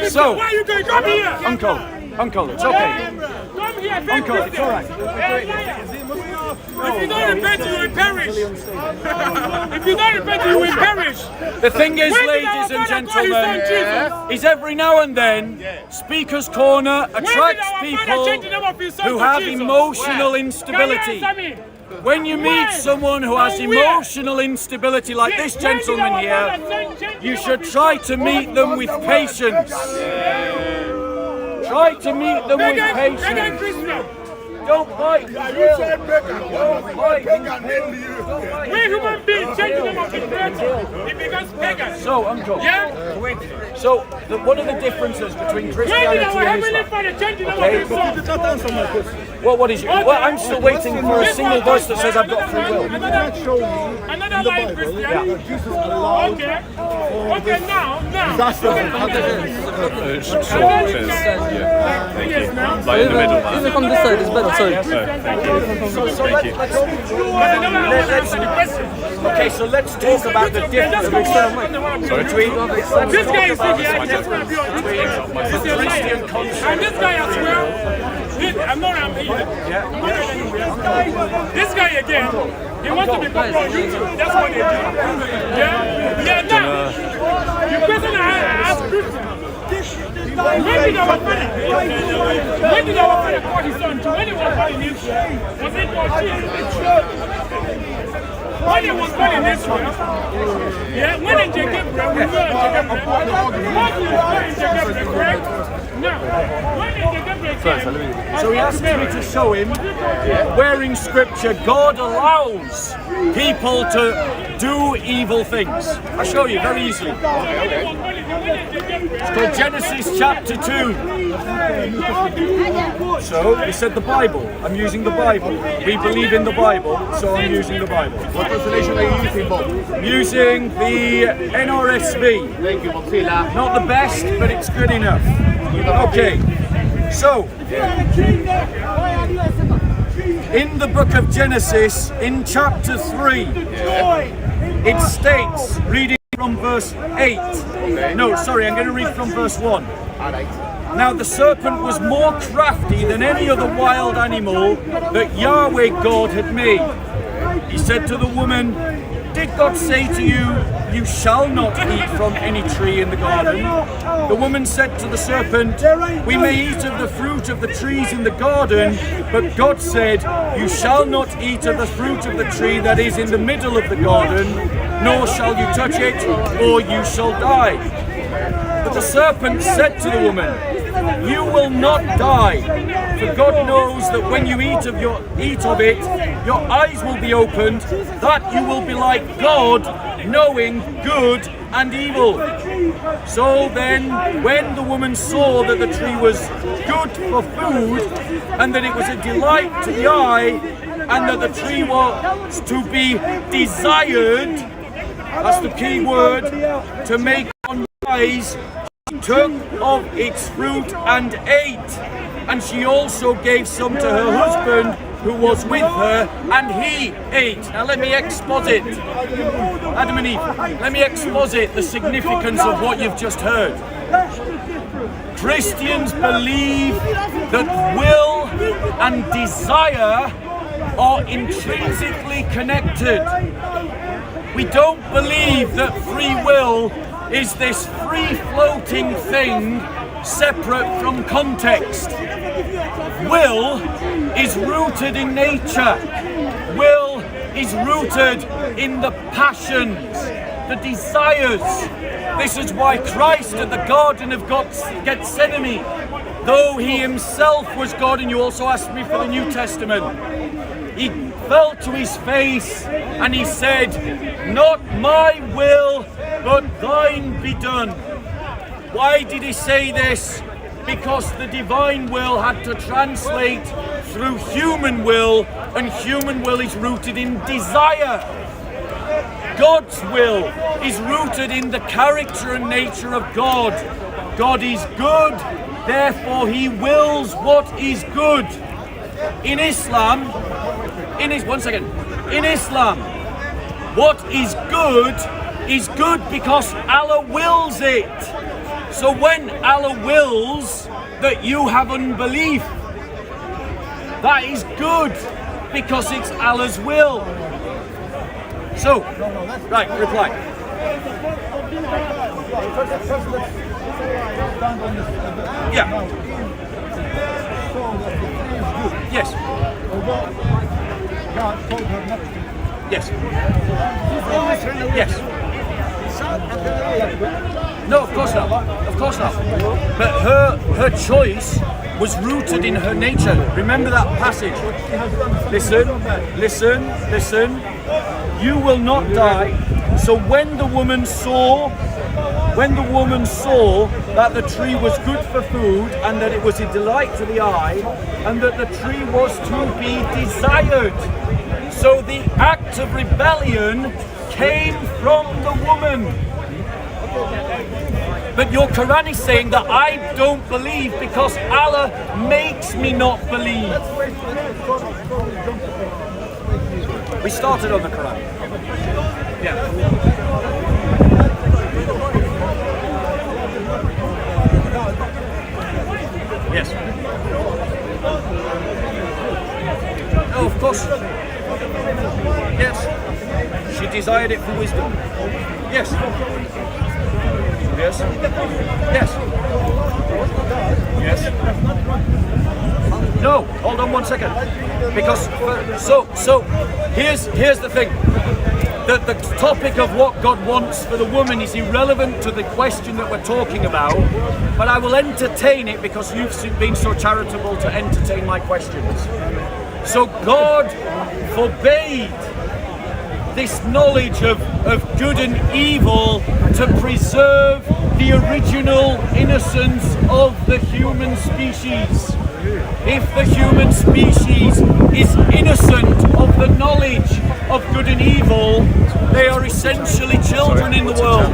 Speaker 2: So,
Speaker 6: why are you going? Come here.
Speaker 2: Uncle, it's okay.
Speaker 6: Come here, fake
Speaker 2: Uncle, it's all right.
Speaker 6: If you don't repent, you will perish. If you don't repent, you will perish.
Speaker 2: The thing is, ladies and gentlemen, is every now and then, Speaker's Corner attracts people who have emotional instability. When you meet someone who has emotional instability like this gentleman here, you should try to meet them with patience. Try to meet them with patience. Don't bite. Don't bite.
Speaker 6: We're human beings, changing them up in it becomes pagan.
Speaker 2: So, Uncle.
Speaker 6: Yeah?
Speaker 2: So, what are the differences between Christianity and Islam? Okay. What is it? Well, I'm still waiting for a single verse that says I've got free will.
Speaker 8: Not show me
Speaker 6: another line, Christian.
Speaker 8: that Jesus allowed.
Speaker 6: Okay, now.
Speaker 8: Disaster.
Speaker 1: Thank you. Like in the middle, man.
Speaker 11: From this side is better, sorry.
Speaker 1: Thank you.
Speaker 2: Okay, so let's talk about the difference between
Speaker 6: this guy is here, Christian conscience. And this guy as well. I'm not this guy again, he wants to be popular on YouTube. That's what they do. Yeah, now, you question I ask Christian. When did our father call his son to? When he was born in Israel, was it called Jesus? When he was born in Israel, yeah, when in Jacob, we were in Jacob, what was born in Jacob, correct? No, when in Jacob,
Speaker 2: so he asked me to show him where in Scripture God allows people to do evil things. I'll show you very easily. It's called Genesis chapter 2. So he said the Bible. I'm using the Bible. We believe in the Bible, so I'm using the Bible.
Speaker 10: What translation are you using, Bob?
Speaker 2: I'm using the NRSV.
Speaker 10: Thank you, Bob.
Speaker 2: Not the best, but it's good enough. Okay. So, in the book of Genesis, in chapter 3, it states, reading from verse 8. No, sorry, I'm going to read from verse 1. Now the serpent was more crafty than any other wild animal that Yahweh God had made. He said to the woman, did God say to you, you shall not eat from any tree in the garden? The woman said to the serpent, we may eat of the fruit of the trees in the garden, but God said, you shall not eat of the fruit of the tree that is in the middle of the garden, nor shall you touch it, or you shall die. But the serpent said to the woman, you will not die, for God knows that when you eat of it, your eyes will be opened, that you will be like God, knowing good and evil. So then, when the woman saw that the tree was good for food, and that it was a delight to the eye, and that the tree was to be desired, that's the key word, to make one wise, she took of its fruit and ate. And she also gave some to her husband who was with her, and he ate. Now let me exposit, Adam and Eve, let me exposit the significance of what you've just heard. Christians believe that will and desire are intrinsically connected. We don't believe that free will is this free-floating thing separate from context. Will is rooted in nature. Will is rooted in the passions, the desires. This is why Christ at the Garden of Gethsemane, though he himself was God, and you also asked me for the New Testament, he fell to his face and he said, "Not my will, but thine be done." Why did he say this? Because the divine will had to translate through human will, and human will is rooted in desire. God's will is rooted in the character and nature of God. God is good, therefore he wills what is good. In Islam, in Islam, what is good because Allah wills it. So when Allah wills that you have unbelief, that is good because it's Allah's will. So, right, reply. Yeah. Yes. Yes. Yes. No, of course not. Of course not. But her choice was rooted in her nature. Remember that passage. Listen. You will not die. So when the woman saw that the tree was good for food, and that it was a delight to the eye, and that the tree was to be desired. So the act of rebellion came from the woman. But your Quran is saying that I don't believe because Allah makes me not believe. We started on the Quran. Yeah. Yes. Oh, of course. Yes. She desired it for wisdom. Yes. Yes. Yes. Yes. No, hold on one second. Because so here's the thing. The topic of what God wants for the woman is irrelevant to the question that we're talking about, but I will entertain it because you've been so charitable to entertain my questions. So God forbade this knowledge of good and evil to preserve the original innocence of the human species. If the human species is innocent of the knowledge of good and evil, they are essentially children in the world.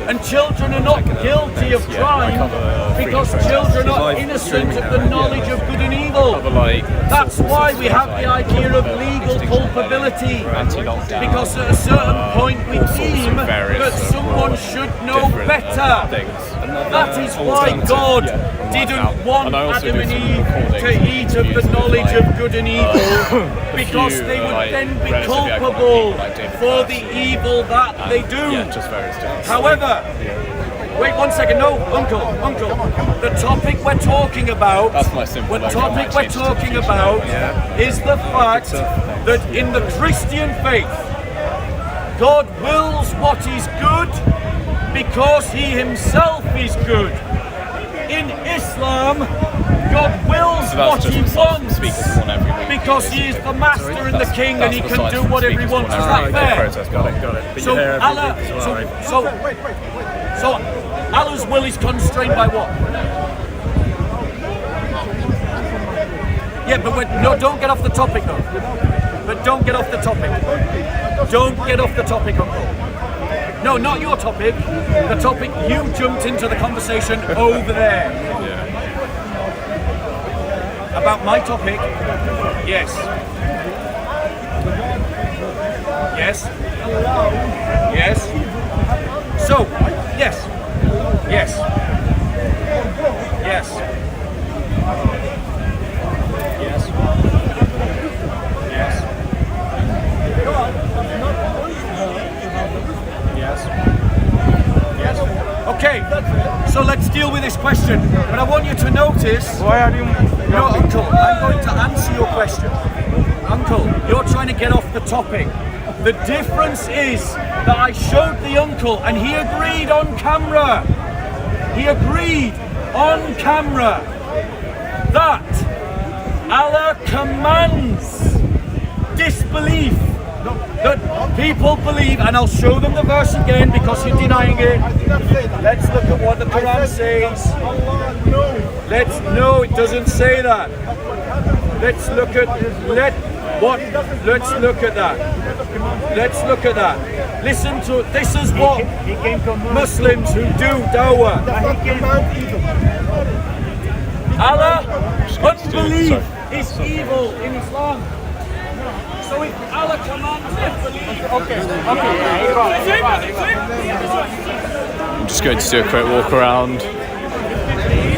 Speaker 2: And children are not guilty of crime because children are innocent of the knowledge of good and evil. That's why we have the idea of legal culpability. Because at a certain point we deem that someone should know better. That is why God didn't want Adam and Eve to eat of the knowledge of good and evil, because they would then be culpable for the evil that they do. However, wait one second, no, uncle, the topic we're talking about, is the fact that in the Christian faith, God wills what is good because he himself is good. in Islam, God wills
Speaker 1: So that's
Speaker 2: what
Speaker 1: just
Speaker 2: He
Speaker 1: besides
Speaker 2: wants
Speaker 1: speakers one every week,
Speaker 2: because He is the master and the king, and He can
Speaker 1: besides
Speaker 2: do
Speaker 1: from
Speaker 2: whatever He
Speaker 1: speakers
Speaker 2: wants.
Speaker 1: one
Speaker 2: Is
Speaker 1: every
Speaker 2: that
Speaker 1: week.
Speaker 2: fair?
Speaker 1: Protest, got it. But
Speaker 2: So
Speaker 1: you're there every
Speaker 2: Allah,
Speaker 1: week, so all right.
Speaker 2: so Allah's will is constrained by what? Yeah, but no, don't get off the topic though. But don't get off the topic. Don't get off the topic, Uncle. No, not your topic. The topic you jumped into the conversation over there.
Speaker 1: Yeah.
Speaker 2: About my topic, yes. Yes. Yes. So, yes. Yes. Yes. Yes. Yes. Yes. Yes. Okay, so let's deal with this question. But I want you to notice.
Speaker 4: Why are you?
Speaker 2: No, Uncle, I'm going to answer your question. Uncle, you're trying to get off the topic. The difference is that I showed the uncle and he agreed on camera. He agreed on camera that Allah commands disbelief. That people believe, and I'll show them the verse again because you're denying it. Let's look at what the Quran says. No, it doesn't say that. Let's look at that. Let's look at that. Listen to this is what Muslims who do dawah. Allah, unbelief is evil in Islam. So if Allah commands disbelief,
Speaker 1: I'm just going to do a quick walk around.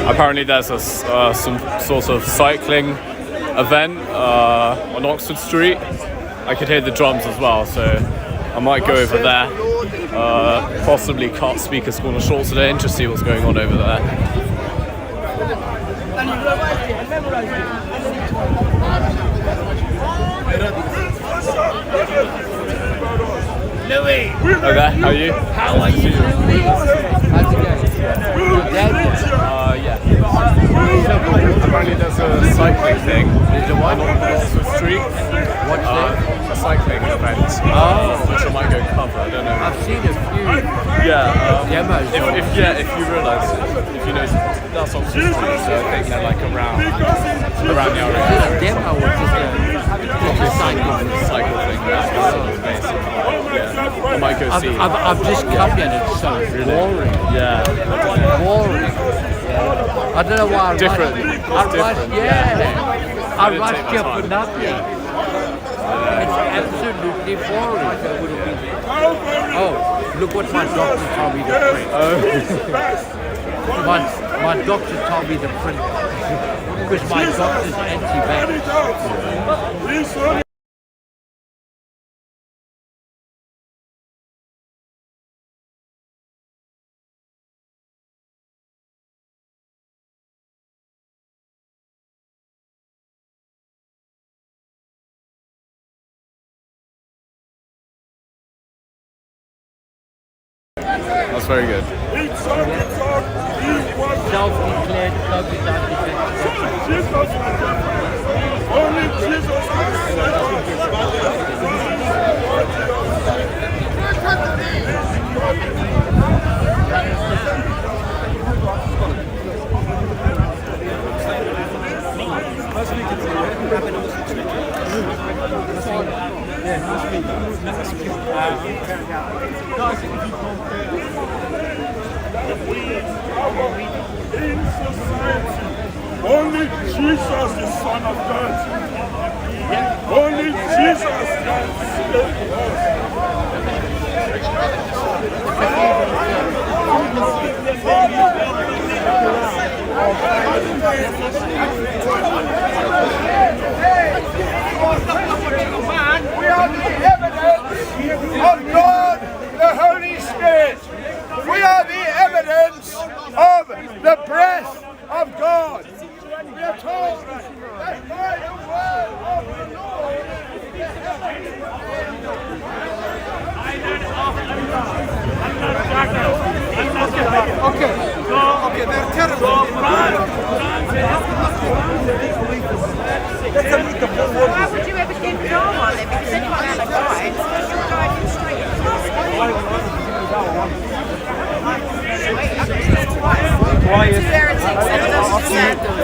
Speaker 1: Apparently there's some sort of cycling event on Oxford Street. I could hear the drums as well, so I might go over there. Possibly cut speakers corner short today and just see what's going on over there.
Speaker 11: Louis!
Speaker 1: Okay, how are you?
Speaker 11: How are you, Louis? How's it going?
Speaker 1: Yeah. Apparently there's a cycling thing on Oxford Street.
Speaker 11: What's that?
Speaker 1: A cycling event. Which I might go cover, I don't know.
Speaker 11: I've seen a few
Speaker 1: Yeah.
Speaker 11: demos.
Speaker 1: If you realise, if you know, that's Oxford Street, so I think they're like around the area.
Speaker 11: Is it a demo or just a cycle?
Speaker 1: Cycle thing, basically. Yeah. I might go see.
Speaker 11: I've just come in and it's so boring.
Speaker 1: Yeah.
Speaker 11: Boring. I don't know why I
Speaker 1: Different.
Speaker 11: rushed.
Speaker 1: It's
Speaker 11: I rushed,
Speaker 1: different.
Speaker 11: yeah. I
Speaker 1: didn't
Speaker 11: rushed
Speaker 1: take my
Speaker 11: here for
Speaker 1: time.
Speaker 11: nothing. It's absolutely boring. Oh, look what my doctor told me to print. My doctor told me to print because my doctor's anti-vax.
Speaker 1: That's very good.
Speaker 11: Self-declared COVID
Speaker 6: Only Jesus in society. Only Jesus, the Son of God. Only Jesus can save us.
Speaker 8: We are the evidence of God, the Holy Spirit. We are the evidence of the breath of God. We are told that by the word of the Lord, the heavens. Okay, they're terrible.
Speaker 7: Why would you ever give Dom on him? Because anyone had a guide, you're driving straight across.
Speaker 2: Quiet.
Speaker 7: Two heretics, seven dozen sandals.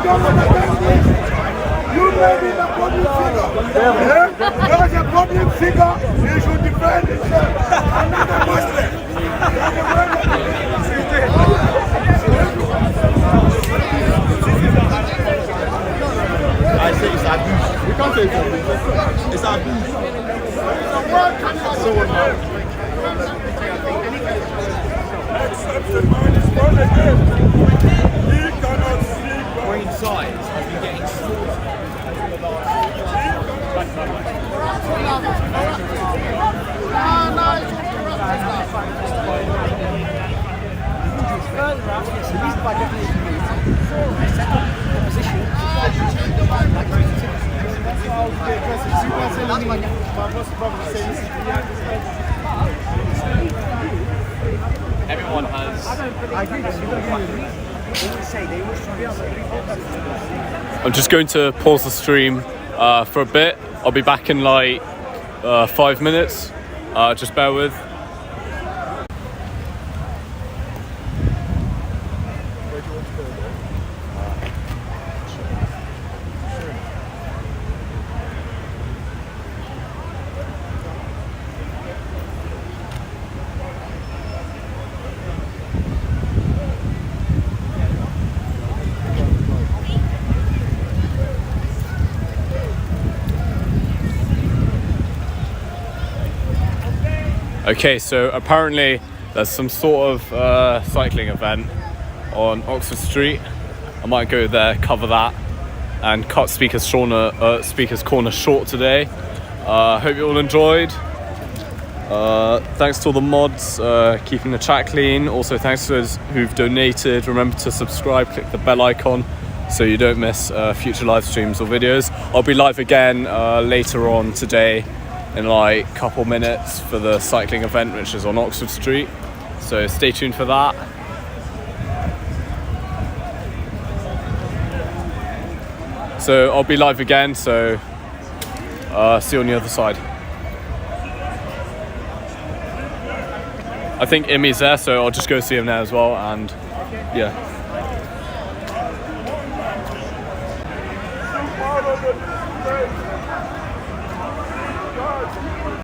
Speaker 7: Come out with
Speaker 8: You may be the public figure. There is a public figure, he should defend himself. I'm not a Muslim.
Speaker 10: I say it's abuse. We can't say it's abuse. It's abuse. So what?
Speaker 2: Green size has been getting smaller.
Speaker 1: Everyone has. I'm just going to pause the stream for a bit. I'll be back in like 5 minutes. Just bear with. Okay, so apparently there's some sort of cycling event on Oxford Street. I might go there, cover that, and cut Speaker's Corner short today. Hope you all enjoyed. Thanks to all the mods keeping the chat clean. Also thanks to those who've donated. Remember to subscribe, click the bell icon so you don't miss future live streams or videos. I'll be live again later on today in like a couple minutes for the cycling event, which is on Oxford Street, so stay tuned for that. So I'll be live again, so see you on the other side. I think Imi's there, so I'll just go see him now as well, and yeah.